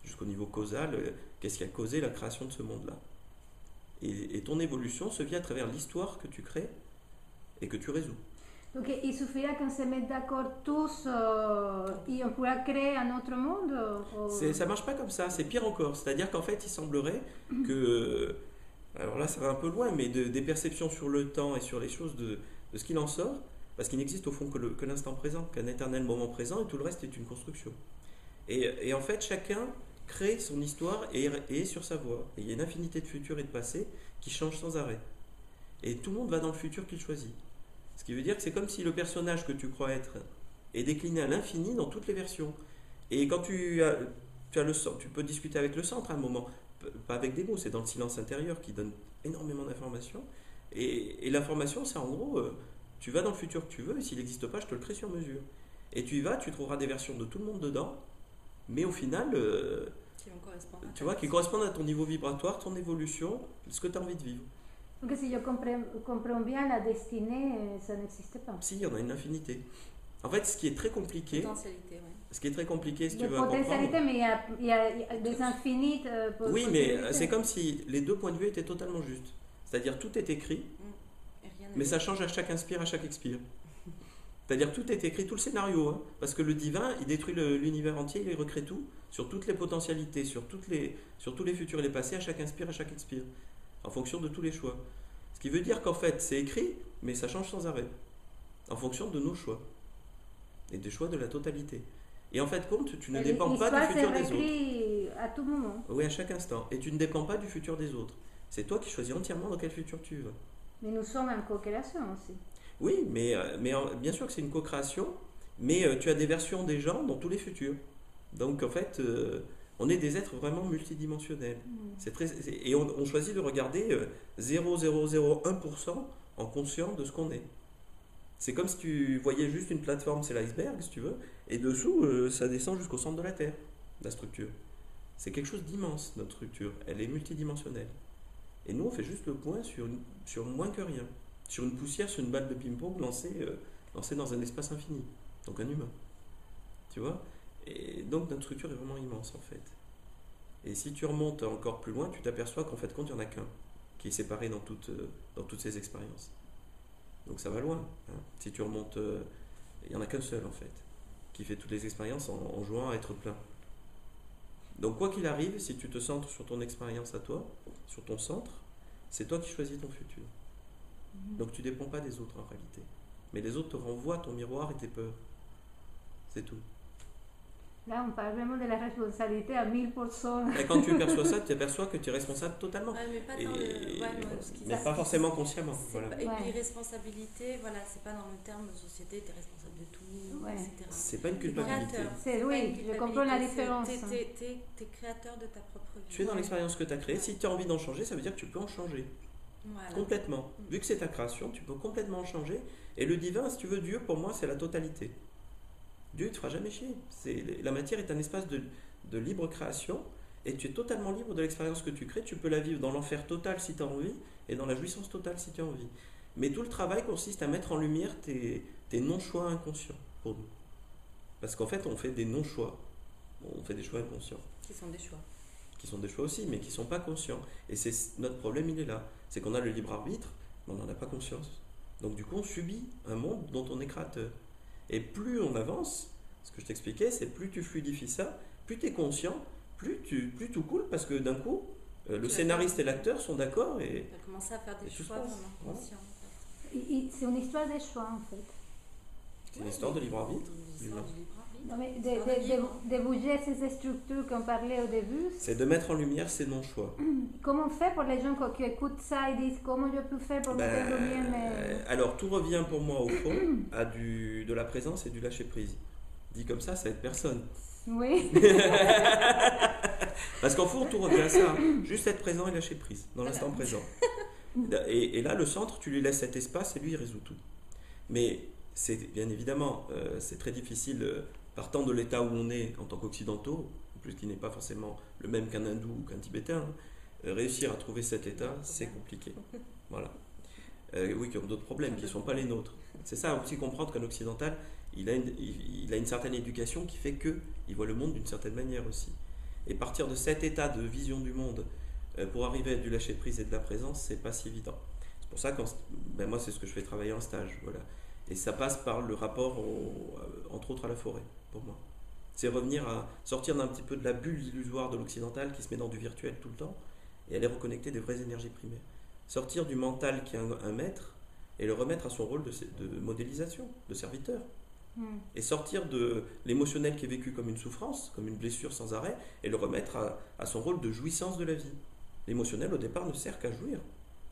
Jusqu'au niveau causal, qu'est-ce qui a causé la création de ce monde-là. Et ton évolution se vit à travers l'histoire que tu crées et que tu résous. Donc il suffira qu'on se mette d'accord tous et on pourra créer un autre monde Ça marche pas comme ça, c'est pire encore. C'est-à-dire qu'en fait, il semblerait que... Alors là, ça va un peu loin, mais des perceptions sur le temps et sur les choses de ce qu'il en sort, parce qu'il n'existe au fond que l'instant présent, qu'un éternel moment présent, et tout le reste est une construction. Et en fait, chacun crée son histoire et est sur sa voie. Et il y a une infinité de futurs et de passés qui changent sans arrêt. Et tout le monde va dans le futur qu'il choisit. Ce qui veut dire que c'est comme si le personnage que tu crois être est décliné à l'infini dans toutes les versions. Et quand tu as le centre, tu peux discuter avec le centre à un moment, pas avec des mots, c'est dans le silence intérieur qui donne énormément d'informations. Et l'information, c'est en gros, tu vas dans le futur que tu veux, et s'il n'existe pas, je te le crée sur mesure. Et tu y vas, tu trouveras des versions de tout le monde dedans, mais au final, tu vois, qui correspondent à ton niveau vibratoire, ton évolution, ce que tu as envie de vivre. Donc si je comprends bien, la destinée, ça n'existe pas. Si, il y en a une infinité. En fait, ce qui est très compliqué, ce qui est très compliqué, si tu veux comprendre... Potentialité, mais il y a des infinites oui, mais c'est comme si les deux points de vue étaient totalement justes. C'est-à-dire tout est écrit, mais ça change à chaque inspire, à chaque expire. C'est-à-dire tout est écrit, tout le scénario, hein, parce que le divin, il détruit l'univers entier, il recrée tout, sur toutes les potentialités, sur tous les futurs et les passés, à chaque inspire, à chaque expire, en fonction de tous les choix. Ce qui veut dire qu'en fait, c'est écrit, mais ça change sans arrêt, en fonction de nos choix, et des choix de la totalité. Et en fait, compte, tu ne dépends pas du futur des autres. À tout moment. Oui, à chaque instant. Et tu ne dépends pas du futur des autres. C'est toi qui choisis entièrement dans quel futur tu veux. Mais nous sommes en co-création aussi. Oui, mais bien sûr que c'est une co-création, mais tu as des versions des gens dans tous les futurs. Donc en fait, on est des êtres vraiment multidimensionnels. Et on choisit de regarder 0,001% en conscient de ce qu'on est. C'est comme si tu voyais juste une plateforme, c'est l'iceberg si tu veux, et dessous ça descend jusqu'au centre de la Terre, la structure. C'est quelque chose d'immense, notre structure. Elle est multidimensionnelle. Et nous, on fait juste le point sur moins que rien. Sur une poussière, sur une balle de ping-pong lancée dans un espace infini. Donc un humain. Tu vois? Et donc notre structure est vraiment immense en fait. Et si tu remontes encore plus loin, tu t'aperçois qu'en fait, compte, il n'y en a qu'un qui est séparé dans toutes ces expériences. Donc ça va loin. Hein. Si tu remontes, il n'y en a qu'un seul en fait, qui fait toutes les expériences en jouant à être plein. Donc quoi qu'il arrive, si tu te centres sur ton expérience à toi, sur ton centre, c'est toi qui choisis ton futur. Donc tu ne dépends pas des autres en réalité. Mais les autres te renvoient ton miroir et tes peurs. C'est tout. Là, on parle vraiment de la responsabilité à 1000%. Et quand tu perçois ça, tu t'aperçois que tu es responsable totalement. Ouais, mais pas, mais pas forcément consciemment. Et puis responsabilité, voilà, c'est pas dans le terme de société, tu es responsable de tout, etc. C'est pas une culpabilité. Oui, je comprends la différence. Tu es créateur de ta propre vie. Tu es dans l'expérience que tu as créée. Si tu as envie d'en changer, ça veut dire que tu peux en changer. Voilà. Complètement. Vu que c'est ta création, tu peux complètement en changer. Et le divin, si tu veux, Dieu, pour moi, c'est la totalité. Dieu ne te fera jamais chier. La matière est un espace de libre création et tu es totalement libre de l'expérience que tu crées. Tu peux la vivre dans l'enfer total si tu as envie et dans la jouissance totale si tu as envie. Mais tout le travail consiste à mettre en lumière tes non-choix inconscients pour nous. Parce qu'en fait, on fait des non-choix. On fait des choix inconscients. Qui sont des choix. Qui sont des choix aussi, mais qui ne sont pas conscients. Et notre problème, il est là. C'est qu'on a le libre arbitre, mais on n'en a pas conscience. Donc du coup, on subit un monde dont on est créateur. Et plus on avance, ce que je t'expliquais, c'est plus tu fluidifies ça, plus tu es conscient, plus tout coule, parce que d'un coup, le scénariste et l'acteur sont d'accord. Et tu as commencé à faire des choix vraiment conscients. C'est une histoire des choix, en fait. C'est une histoire de libre arbitre. L'histoire du libre arbitre. Non, mais l'histoire de vivre. de bouger ces structures qu'on parlait au début. C'est de mettre en lumière ces non-choix. Comment on fait pour les gens qui écoutent ça et disent comment je peux faire pour mettre en lumière Alors, tout revient pour moi, au fond, à de la présence et du lâcher-prise. Dit comme ça aide personne. Oui. Parce qu'en fond, tout revient à ça. Juste être présent et lâcher prise, dans l'instant présent. Et là, le centre, tu lui laisses cet espace et lui, il résout tout. Mais c'est bien évidemment, c'est très difficile, partant de l'état où on est en tant qu'occidentaux, en plus qui n'est pas forcément le même qu'un hindou ou qu'un tibétain, réussir à trouver cet état, c'est compliqué. Voilà. Oui, qui ont d'autres problèmes, qui ne sont pas les nôtres. C'est ça aussi comprendre qu'un occidental, il a une certaine éducation qui fait qu'il voit le monde d'une certaine manière aussi. Et partir de cet état de vision du monde pour arriver à du lâcher prise et de la présence, c'est pas si évident. C'est pour ça que moi, c'est ce que je fais travailler en stage. Voilà. Et ça passe par le rapport, entre autres, à la forêt, pour moi. C'est revenir à sortir d'un petit peu de la bulle illusoire de l'occidental qui se met dans du virtuel tout le temps et aller reconnecter des vraies énergies primaires. Sortir du mental qui est un maître et le remettre à son rôle de modélisation, de serviteur. Et sortir de l'émotionnel qui est vécu comme une souffrance, comme une blessure sans arrêt, et le remettre à son rôle de jouissance de la vie. L'émotionnel, au départ, ne sert qu'à jouir.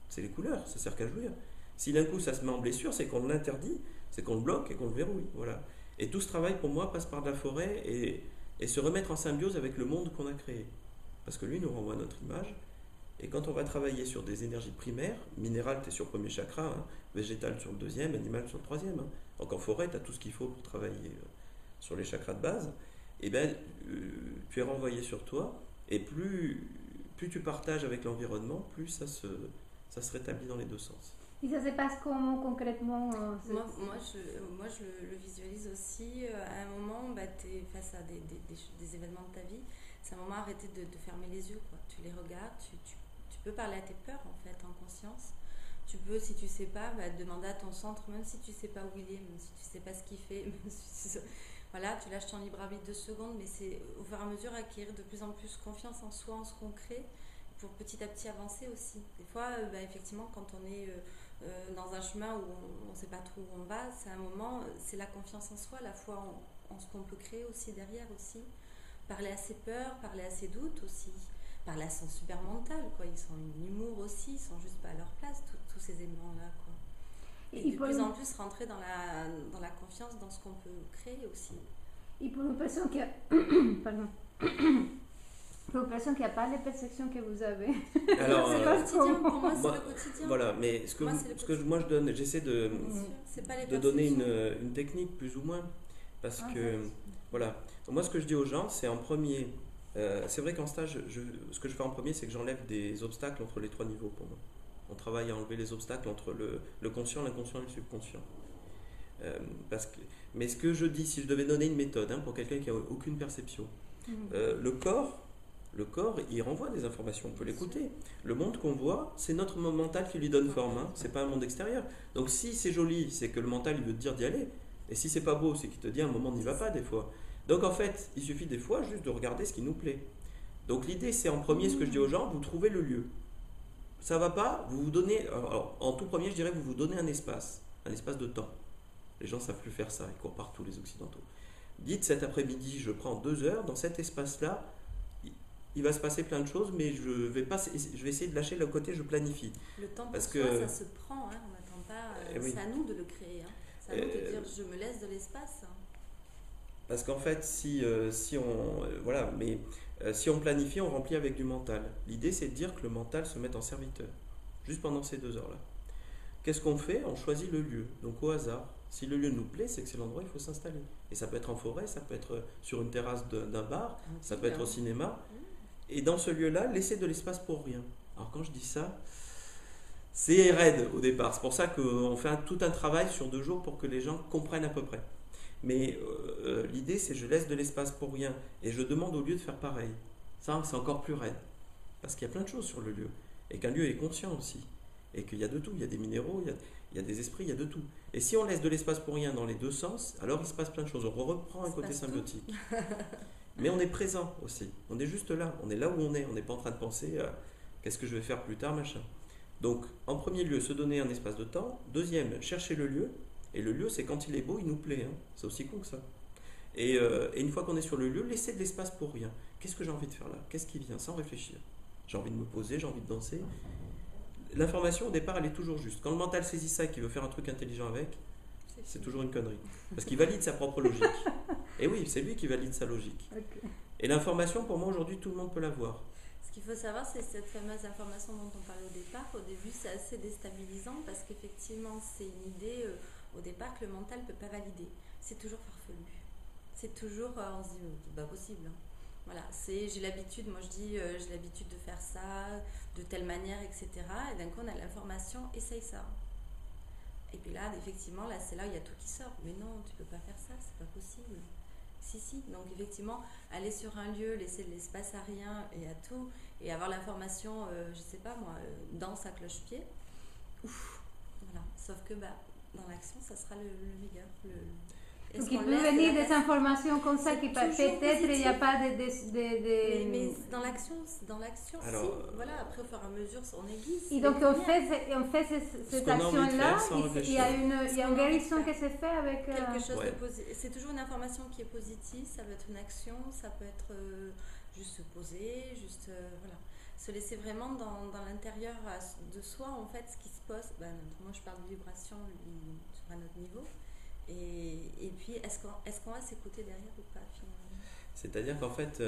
C'est les couleurs, ça sert qu'à jouir. Si d'un coup ça se met en blessure, c'est qu'on l'interdit, c'est qu'on le bloque et qu'on le verrouille. Voilà. Et tout ce travail, pour moi, passe par de la forêt et se remettre en symbiose avec le monde qu'on a créé. Parce que lui nous renvoie à notre image. Et quand on va travailler sur des énergies primaires, minéral, tu es sur le premier chakra, hein, végétal sur le deuxième, animal sur le troisième. Hein. Donc en forêt, tu as tout ce qu'il faut pour travailler sur les chakras de base. Et bien, tu es renvoyé sur toi, et plus tu partages avec l'environnement, plus ça se rétablit dans les deux sens. Et ça se passe comment concrètement Moi, je le visualise aussi. À un moment, tu es face à des événements de ta vie. C'est un moment arrêter de fermer les yeux. Quoi. Tu les regardes, tu peux parler à tes peurs en fait, en conscience. Tu peux, si tu sais pas, demander à ton centre, même si tu sais pas où il est, même si tu sais pas ce qu'il fait. Voilà, tu lâches ton libre arbitre 2 secondes, mais c'est au fur et à mesure acquérir de plus en plus confiance en soi, en ce qu'on crée, pour petit à petit avancer aussi. Des fois, effectivement, quand on est dans un chemin où on ne sait pas trop où on va, c'est un moment, c'est la confiance en soi, la foi en ce qu'on peut créer aussi derrière aussi. Parler à ses peurs, parler à ses doutes aussi, parler à son super mental, quoi. Ils sont en humour aussi, ils sont juste pas à leur place, tous ces éléments-là, quoi. Et de plus en plus rentrer dans la confiance dans ce qu'on peut créer aussi. Et pour une personne qui a... Pardon. Pour une personne qui n'a pas les perceptions que vous avez. Alors, c'est le quotidien, pour moi c'est le quotidien. Moi, je donne, j'essaie de donner une technique plus ou moins, parce que, voilà. Donc, moi, ce que je dis aux gens, c'est en premier, c'est vrai qu'en stage, ce que je fais en premier, c'est que j'enlève des obstacles entre les 3 niveaux pour moi. On travaille à enlever les obstacles entre le conscient, l'inconscient et le subconscient. Mais ce que je dis, si je devais donner une méthode pour quelqu'un qui n'a aucune perception, le corps, il renvoie des informations, on peut l'écouter. Le monde qu'on voit, c'est notre mental qui lui donne forme, c'est pas un monde extérieur. Donc si c'est joli, c'est que le mental il veut te dire d'y aller. Et si c'est pas beau, c'est qu'il te dit à un moment n'y va pas des fois. Donc en fait, il suffit des fois juste de regarder ce qui nous plaît. Donc l'idée c'est en premier, ce que je dis aux gens, vous trouvez le lieu. Ça va pas, vous vous donnez, alors, en tout premier je dirais vous donnez un espace de temps. Les gens ne savent plus faire ça, ils courent partout les occidentaux. Dites cet après-midi, je prends 2 heures, dans cet espace-là, il va se passer plein de choses, mais je vais essayer de lâcher le côté je planifie. Le temps pour soi, ça se prend, on n'attend pas, c'est à nous de le créer. C'est à nous de dire je me laisse de l'espace. Parce qu'en fait, si on planifie, on remplit avec du mental. L'idée, c'est de dire que le mental se mette en serviteur, juste pendant ces 2 heures-là. Qu'est-ce qu'on fait? On choisit le lieu, donc au hasard. Si le lieu nous plaît, c'est que c'est l'endroit où il faut s'installer. Et ça peut être en forêt, ça peut être sur une terrasse d'un bar, ça peut être au cinéma. Et dans ce lieu-là, laissez de l'espace pour rien. Alors quand je dis ça, c'est raide au départ. C'est pour ça qu'on fait tout un travail sur 2 jours pour que les gens comprennent à peu près. Mais l'idée, c'est je laisse de l'espace pour rien et je demande au lieu de faire pareil. Ça, c'est encore plus raide. Parce qu'il y a plein de choses sur le lieu. Et qu'un lieu est conscient aussi. Et qu'il y a de tout. Il y a des minéraux, il y a des esprits, il y a de tout. Et si on laisse de l'espace pour rien dans les 2 sens, alors il se passe plein de choses. On reprend un côté symbiotique. Mais on est présent aussi. On est juste là. On est là où on est. On n'est pas en train de penser qu'est-ce que je vais faire plus tard, machin. Donc, en premier lieu, se donner un espace de temps. Deuxième, chercher le lieu. Et le lieu, c'est quand il est beau, il nous plaît. Hein. C'est aussi con que ça. Et une fois qu'on est sur le lieu, laissez de l'espace pour rien. Qu'est-ce que j'ai envie de faire là? Qu'est-ce qui vient? Sans réfléchir. J'ai envie de me poser, j'ai envie de danser. L'information, au départ, elle est toujours juste. Quand le mental saisit ça et qu'il veut faire un truc intelligent avec, c'est toujours une connerie. Parce qu'il valide sa propre logique. Et oui, c'est lui qui valide sa logique. Ok. Et l'information, pour moi, aujourd'hui, tout le monde peut l'avoir. Ce qu'il faut savoir, c'est cette fameuse information dont on parlait au départ. Au début, c'est assez déstabilisant parce qu'effectivement, c'est une idée au départ que le mental ne peut pas valider. C'est toujours farfelu. C'est toujours, on se dit, c'est pas possible. Hein. Voilà, j'ai l'habitude, moi je dis, j'ai l'habitude de faire ça, de telle manière, etc. Et d'un coup, on a l'information, essaye ça. Et puis là, effectivement, là, c'est là où il y a tout qui sort. Mais non, tu peux pas faire ça, c'est pas possible. Si. Donc effectivement, aller sur un lieu, laisser de l'espace à rien et à tout, et avoir l'information, je sais pas moi, danse à cloche-pied. Ouf, voilà. Sauf que dans l'action, ça sera le meilleur. Donc il peut venir des informations comme ça qui peut-être il n'y a pas de... Mais dans l'action, alors, si. Voilà, après au fur et à mesure, on aiguise. Et donc on fait cette action-là, il y a une guérison qui se fait avec... Quelque chose de positif. C'est toujours une information qui est positive, ça peut être une action, ça peut être juste se poser, juste voilà. Se laisser vraiment dans l'intérieur de soi, en fait, ce qui se passe. Moi je parle de vibration sur un autre niveau. Et puis, est-ce qu'on va s'écouter derrière ou pas finalement? C'est-à-dire qu'en fait,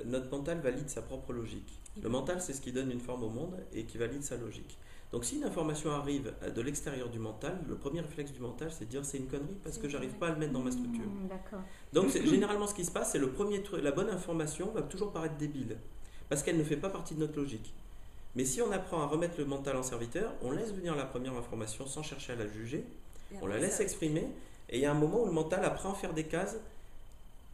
notre mental valide sa propre logique. Le mental, c'est ce qui donne une forme au monde et qui valide sa logique. Donc si une information arrive de l'extérieur du mental, le premier réflexe du mental, c'est de dire c'est une connerie parce que j'arrive pas à le mettre dans ma structure. D'accord. Donc généralement ce qui se passe, c'est le premier truc, la bonne information va toujours paraître débile parce qu'elle ne fait pas partie de notre logique. Mais si on apprend à remettre le mental en serviteur, on laisse venir la première information sans chercher à la juger. On la laisse exprimer et il y a un moment où le mental apprend à faire des cases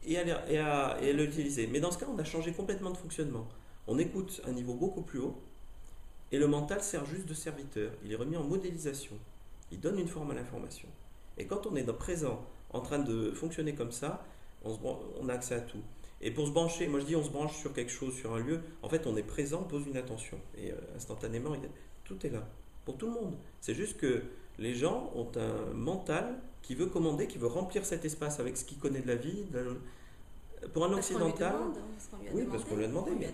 et à l'utiliser. Mais dans ce cas, on a changé complètement de fonctionnement. On écoute à un niveau beaucoup plus haut et le mental sert juste de serviteur. Il est remis en modélisation. Il donne une forme à l'information. Et quand on est présent, en train de fonctionner comme ça, on a accès à tout. Et pour se brancher, moi je dis on se branche sur quelque chose, sur un lieu, en fait on est présent, on pose une attention. Et instantanément, tout est là. Pour tout le monde. C'est juste que les gens ont un mental qui veut commander, qui veut remplir cet espace avec ce qu'il connaît de la vie. Pour un occidental, parce qu'on lui a demandé. Mais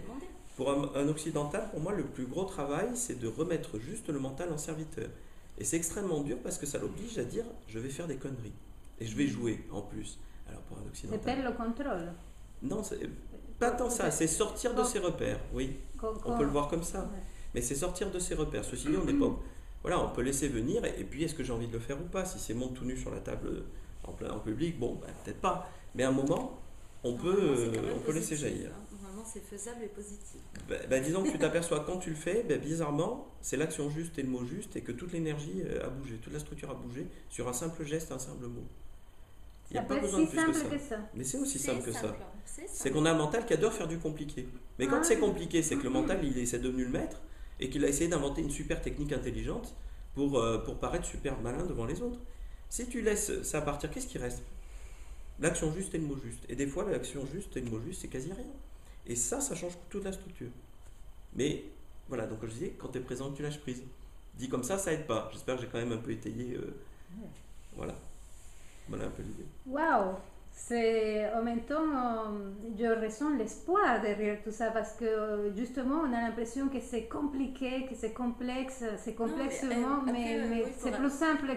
pour un occidental, pour moi, le plus gros travail, c'est de remettre juste le mental en serviteur. Et c'est extrêmement dur parce que ça l'oblige à dire, je vais faire des conneries et je vais jouer en plus. Alors pour un occidental. C'est perdre le contrôle. Non, c'est pas tant ça. C'est sortir de ses repères. Oui, on peut le voir comme ça. Ouais. Mais c'est sortir de ses repères. Ceci dit, on n'est pas. Voilà, on peut laisser venir, et puis est-ce que j'ai envie de le faire ou pas? Si c'est monte tout nu sur la table en public, bon, peut-être pas. Mais à un moment, on peut laisser jaillir. Normalement, c'est faisable et positif. Disons que tu t'aperçois quand tu le fais, bizarrement, c'est l'action juste et le mot juste, et que toute l'énergie a bougé, toute la structure a bougé sur un simple geste, un simple mot. Il n'y a pas besoin de plus que ça. Mais c'est aussi simple que ça. C'est qu'on a un mental qui adore faire du compliqué. Mais quand c'est compliqué, c'est que le mental, c'est devenu le maître, et qu'il a essayé d'inventer une super technique intelligente pour paraître super malin devant les autres. Si tu laisses ça partir, qu'est-ce qui reste? L'action juste et le mot juste. Et des fois, l'action juste et le mot juste, c'est quasi rien. Et ça change toute la structure. Mais voilà, donc je disais, quand tu es présent, tu lâches prise. Dit comme ça aide pas. J'espère que j'ai quand même un peu étayé. Voilà un peu l'idée. Waouh! En même temps, je ressens l'espoir derrière tout ça parce que justement, on a l'impression que c'est compliqué, que c'est complexe mais c'est plus simple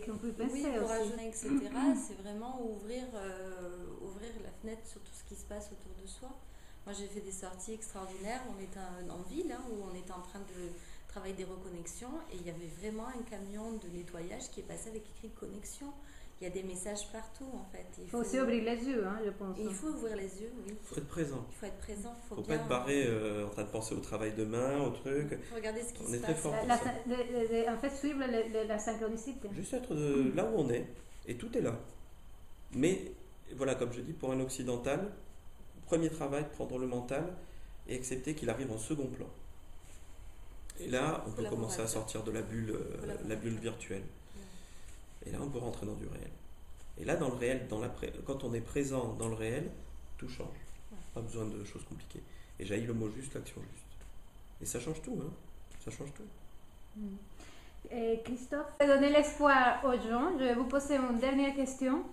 qu'on peut penser oui, pour aussi. Ajouter, etc., c'est vraiment ouvrir la fenêtre sur tout ce qui se passe autour de soi. Moi, j'ai fait des sorties extraordinaires. On était en ville où on était en train de travailler des reconnexions et il y avait vraiment un camion de nettoyage qui est passé avec écrit connexion. Il y a des messages partout en fait. Il faut aussi ouvrir les yeux, je pense. Il faut ouvrir les yeux, oui. Il faut être présent. Il faut être présent. Il ne faut pas être barré en train de penser au travail demain, au truc. Il faut regarder ce qui se passe. Très fort en fait, suivre la synchronicité. Juste être là où on est, et tout est là. Mais voilà, comme je dis, pour un occidental, premier travail, prendre le mental et accepter qu'il arrive en second plan. Et là, on peut commencer à sortir de la bulle virtuelle. Et là, on peut rentrer dans du réel. Et là, dans le réel, quand on est présent dans le réel, tout change. Pas besoin de choses compliquées. Et jaillit le mot juste, l'action juste. Et ça change tout, Ça change tout. Et Christophe, pour donner l'espoir aux gens, je vais vous poser une dernière question.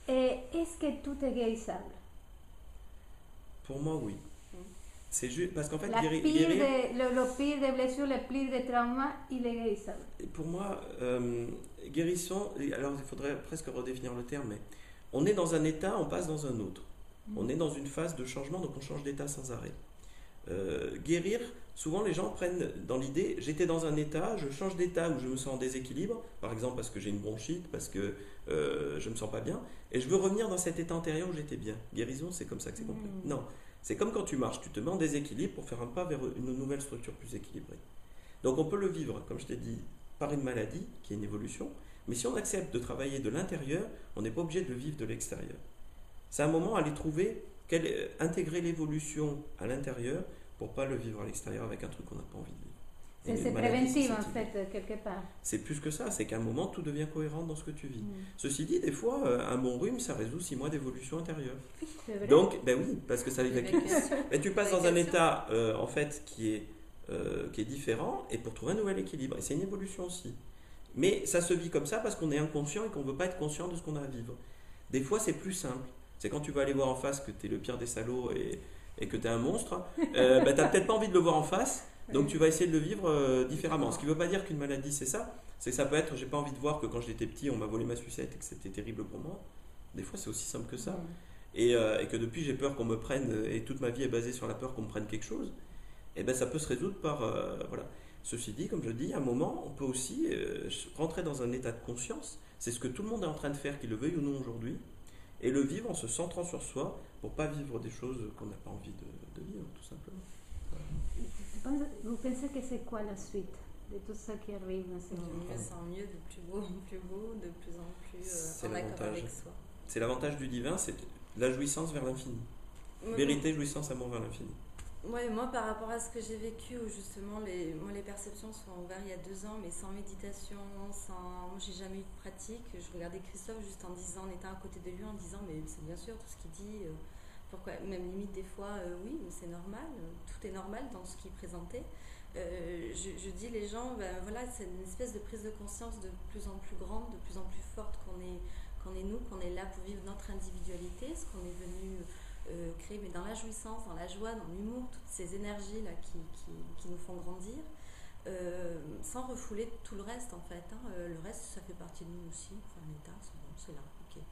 Est-ce que tout est guérissable? Pour moi, oui. C'est juste parce qu'en fait, Le guérir, pire des blessures, le pire des traumas, il est guérissable. pour moi, guérison, alors il faudrait presque redéfinir le terme, mais on est dans un état, on passe dans un autre. On est dans une phase de changement, donc on change d'état sans arrêt. Guérir, souvent les gens prennent dans l'idée, j'étais dans un état, je change d'état où je me sens en déséquilibre, par exemple parce que j'ai une bronchite, parce que je me sens pas bien, et je veux revenir dans cet état antérieur où j'étais bien. Guérison, c'est comme ça que c'est compris. Non, c'est comme quand tu marches, tu te mets en déséquilibre pour faire un pas vers une nouvelle structure plus équilibrée. Donc on peut le vivre, comme je t'ai dit, par une maladie, qui est une évolution, mais si on accepte de travailler de l'intérieur, on n'est pas obligé de le vivre de l'extérieur. C'est un moment à aller trouver, intégrer l'évolution à l'intérieur pour pas le vivre à l'extérieur avec un truc qu'on n'a pas envie de vivre. C'est préventif en fait, quelque part. C'est plus que ça, c'est qu'à un moment tout devient cohérent dans ce que tu vis. Ceci dit, des fois, un bon rhume, ça résout 6 mois d'évolution intérieure. C'est vrai. Donc, ben oui, parce que ça évacue. Mais tu passes dans un état en fait qui est différent et pour trouver un nouvel équilibre. Et c'est une évolution aussi. Mais ça se vit comme ça parce qu'on est inconscient et qu'on ne veut pas être conscient de ce qu'on a à vivre. Des fois, c'est plus simple. C'est quand tu vas aller voir en face que tu es le pire des salauds et que tu es un monstre, ben, tu n'as peut-être pas envie de le voir en face, donc tu vas essayer de le vivre différemment. Ce qui ne veut pas dire qu'une maladie, c'est ça. C'est que ça peut être, j'ai pas envie de voir que quand j'étais petit, on m'a volé ma sucette et que c'était terrible pour moi. Des fois, c'est aussi simple que ça. Et que depuis, j'ai peur qu'on me prenne, et toute ma vie est basée sur la peur qu'on me prenne quelque chose. Et ben ça peut se résoudre par... voilà. Ceci dit, comme je dis, à un moment, on peut aussi rentrer dans un état de conscience. C'est ce que tout le monde est en train de faire, qu'il le veuille ou non aujourd'hui. Et le vivre en se centrant sur soi pour pas vivre des choses qu'on n'a pas envie de vivre, tout simplement. Voilà. Vous pensez que c'est quoi la suite de tout ça qui arrive dans cette De mieux en mieux, de plus beau en plus beau, de plus en plus en accord avec soi. C'est l'avantage du divin, c'est la jouissance vers l'infini. Vérité, jouissance, amour vers l'infini. Ouais, moi, par rapport à ce que j'ai vécu, où justement les perceptions sont ouvertes il y a 2 ans, mais sans méditation, moi j'ai jamais eu de pratique. Je regardais Christophe juste en disant, en étant à côté de lui, en disant, mais c'est bien sûr tout ce qu'il dit, pourquoi, même limite des fois, oui, mais c'est normal, tout est normal dans ce qu'il présentait. Je dis les gens, ben voilà, c'est une espèce de prise de conscience de plus en plus grande, de plus en plus forte qu'on est nous, qu'on est là pour vivre notre individualité, ce qu'on est venu créer, mais dans la jouissance, dans la joie, dans l'humour, toutes ces énergies là qui nous font grandir, sans refouler tout le reste en fait. Le reste, ça fait partie de nous aussi. Enfin, l'état, c'est là, ok.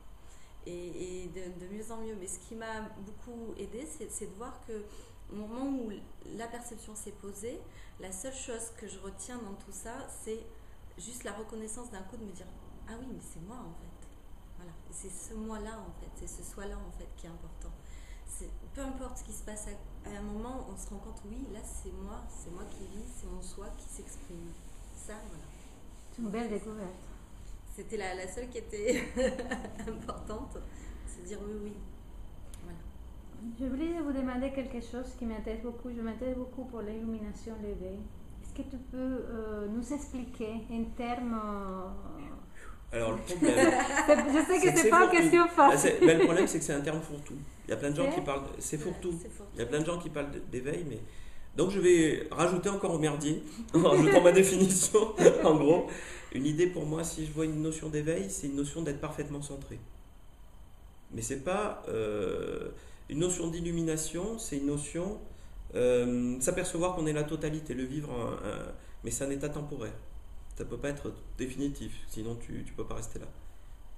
Et de mieux en mieux. Mais ce qui m'a beaucoup aidé, c'est de voir que au moment où la perception s'est posée, la seule chose que je retiens dans tout ça, c'est juste la reconnaissance d'un coup de me dire ah oui, mais c'est moi en fait. Voilà. Et c'est ce moi-là en fait, c'est ce soi-là en fait qui est important. Peu importe ce qui se passe à un moment, on se rend compte, oui, là c'est moi qui vis, c'est mon soi qui s'exprime. Ça, voilà. C'est une belle découverte. C'était la seule qui était importante, c'est de dire oui. Voilà. Je voulais vous demander quelque chose qui m'intéresse beaucoup. Je m'intéresse beaucoup pour l'illumination, l'éveil. Est-ce que tu peux nous expliquer en termes... Alors le problème... je sais que c'est pas une question facile. Le problème, c'est que c'est un terme fourre-tout. Il y a plein de gens qui parlent... C'est fourre-tout. Il y a plein de gens qui parlent d'éveil, mais... Donc je vais rajouter encore au merdier, en rajoutant ma définition, en gros. Une idée pour moi, si je vois une notion d'éveil, c'est une notion d'être parfaitement centré. Mais c'est pas... une notion d'illumination, c'est une notion... s'apercevoir qu'on est la totalité, le vivre, mais c'est un état temporaire. Ça ne peut pas être définitif, sinon tu ne peux pas rester là.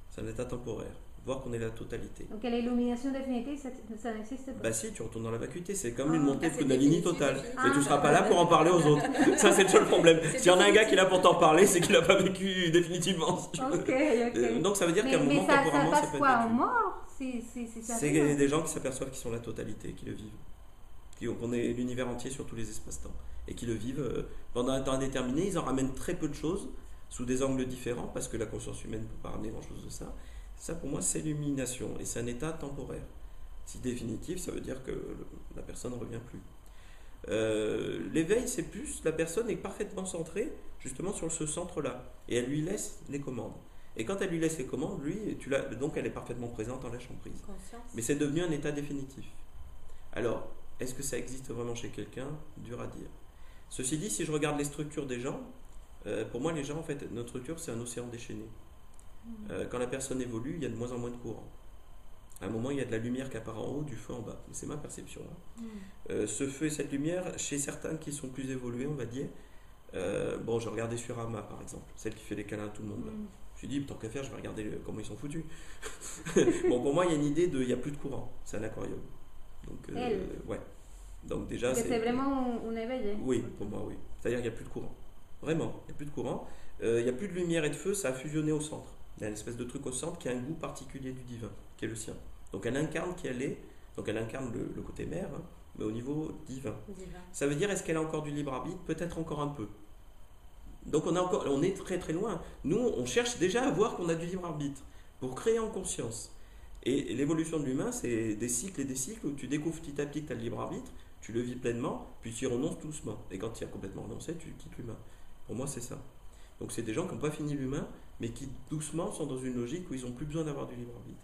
C'est un état temporaire. Voir qu'on est la totalité. Donc l'illumination définitive, ça n'existe pas. Bah si, tu retournes dans la vacuité. C'est comme une montée de Kundalini totale. Ah, Mais tu ne seras pas là pour en parler aux autres. Ça, c'est le seul problème. S'il y en a un gars qui est là pour t'en parler, c'est qu'il n'a pas vécu définitivement. Si tu veux. Ok. Donc ça veut dire qu'à un moment, ça temporairement, passe ça peut quoi être en vécu. mort C'est des gens qui s'aperçoivent qu'ils sont la totalité, qui le vivent. Qu'on est l'univers entier sur tous les espaces-temps. Et qui le vivent pendant un temps indéterminé. Ils en ramènent très peu de choses, sous des angles différents, parce que la conscience humaine ne peut pas ramener grand-chose de ça. Ça, pour moi, c'est l'illumination, et c'est un état temporaire. Si définitif, ça veut dire que la personne ne revient plus. L'éveil, c'est plus, la personne est parfaitement centrée, justement, sur ce centre-là, et elle lui laisse les commandes. Et quand elle lui laisse les commandes, donc elle est parfaitement présente en lâchant prise. Conscience. Mais c'est devenu un état définitif. Alors, est-ce que ça existe vraiment chez quelqu'un? Dur à dire. Ceci dit, si je regarde les structures des gens, Pour moi, les gens, en fait, notre structure, c'est un océan déchaîné. Quand la personne évolue, il y a de moins en moins de courant. À un moment, il y a de la lumière qui apparaît en haut, du feu en bas. C'est ma perception. Ce feu et cette lumière, chez certains qui sont plus évolués, on va dire. Bon, je regardais sur Ama, par exemple, celle qui fait les câlins à tout le monde. Là. Je me suis dit, tant qu'à faire, je vais regarder comment ils sont foutus. Bon, pour moi, il y a une idée de, il n'y a plus de courant. C'est un aquarium. Donc, ouais. Donc déjà, c'est vraiment un éveil. Oui, pour moi, oui. C'est-à-dire qu'il n'y a plus de courant. Vraiment, il n'y a plus de courant. Il n'y a plus de lumière et de feu, ça a fusionné au centre. Il y a une espèce de truc au centre qui a un goût particulier du divin, qui est le sien. Donc elle incarne qui elle est, donc elle incarne le côté mère, hein, mais au niveau divin. Ça veut dire, est-ce qu'elle a encore du libre arbitre? Peut-être encore un peu. Donc on est très très loin. Nous, on cherche déjà à voir qu'on a du libre arbitre, pour créer en conscience. Et l'évolution de l'humain, c'est des cycles et des cycles où tu découvres petit à petit que tu as le libre arbitre, tu le vis pleinement, puis tu y renonces doucement. Et quand tu y as complètement renoncé, tu quittes l'humain. Pour moi, c'est ça. Donc c'est des gens qui n'ont pas fini l'humain, mais qui doucement sont dans une logique où ils n'ont plus besoin d'avoir du libre arbitre.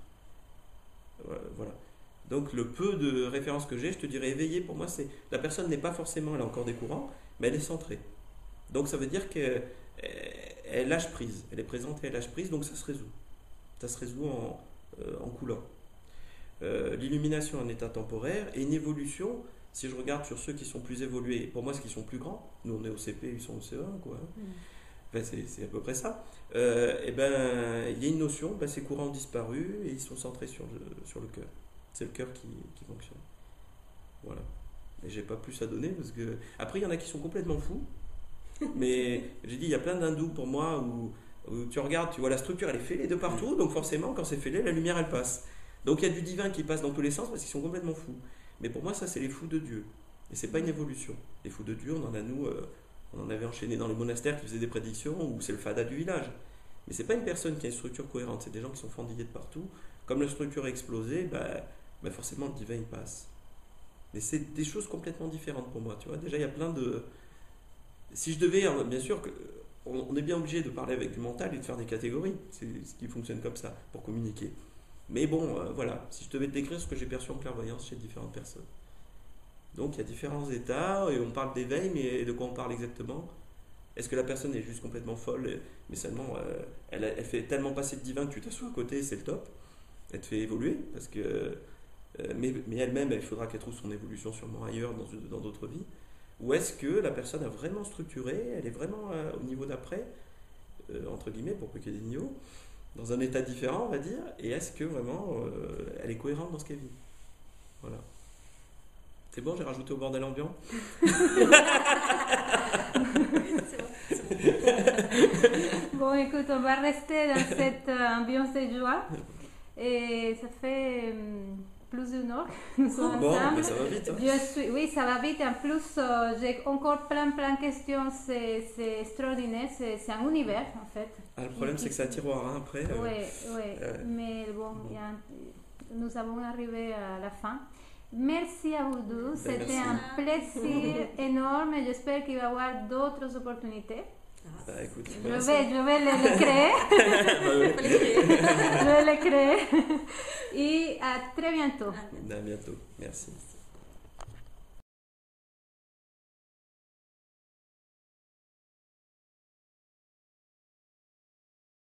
Voilà. Donc le peu de références que j'ai, je te dirais éveillé, pour moi, c'est la personne n'est pas forcément, elle a encore des courants, mais elle est centrée. Donc ça veut dire qu'elle lâche prise, elle est présente et elle lâche prise, donc ça se résout. Ça se résout en coulant. L'illumination en état temporaire et une évolution. Si je regarde sur ceux qui sont plus évolués, pour moi, ceux qui sont plus grands, nous on est au CP, ils sont au CE1, quoi. Enfin, c'est à peu près ça. Et ben, il y a une notion, ces courants ont disparu et ils sont centrés sur le cœur. C'est le cœur qui fonctionne. Voilà. Et j'ai pas plus à donner parce que. Après, il y en a qui sont complètement fous. Mais j'ai dit, il y a plein d'hindous pour moi où tu regardes, tu vois la structure, elle est fêlée de partout, donc forcément, quand c'est fêlé, la lumière elle passe. Donc il y a du divin qui passe dans tous les sens parce qu'ils sont complètement fous. Mais pour moi, ça, c'est les fous de Dieu. Et c'est pas une évolution. Les fous de Dieu, on en a, nous, on en avait enchaîné dans les monastères qui faisaient des prédictions, ou c'est le fada du village. Mais c'est pas une personne qui a une structure cohérente, c'est des gens qui sont fendillés de partout. Comme la structure a explosé, forcément, le divin, il passe. Mais c'est des choses complètement différentes pour moi, tu vois. Déjà, il y a plein de... Si je devais, bien sûr, on est bien obligé de parler avec du mental et de faire des catégories. C'est ce qui fonctionne comme ça, pour communiquer. Mais bon, voilà, si je devais te décrire ce que j'ai perçu en clairvoyance chez différentes personnes. Donc il y a différents états, et on parle d'éveil, mais de quoi on parle exactement? Est-ce que la personne est juste complètement folle, mais seulement elle fait tellement passer de divin que tu t'assois à côté, c'est le top. Elle te fait évoluer, parce que, mais elle-même, il faudra qu'elle trouve son évolution sûrement ailleurs, dans d'autres vies. Ou est-ce que la personne a vraiment structuré, elle est vraiment au niveau d'après, entre guillemets, pour peu qu'il y ait des niveaux, dans un état différent, on va dire, et est-ce que vraiment elle est cohérente dans ce qu'elle vit? Voilà. C'est bon, j'ai rajouté au bordel ambiant. Bon, écoute, on va rester dans cette ambiance de joie. Et ça fait plus d'une heure que nous sommes ensemble. Ça va vite. Hein. Oui, ça va vite. En plus, j'ai encore plein de questions. C'est extraordinaire. C'est un univers, en fait. Le problème, c'est que c'est un tiroir hein, après. Oui. Mais bon, nous avons arrivé à la fin. Merci à vous deux. C'était un plaisir énorme. J'espère qu'il va y avoir d'autres opportunités. Écoute, je vais les créer. Je vais les créer. Et à très bientôt. À bientôt. Merci.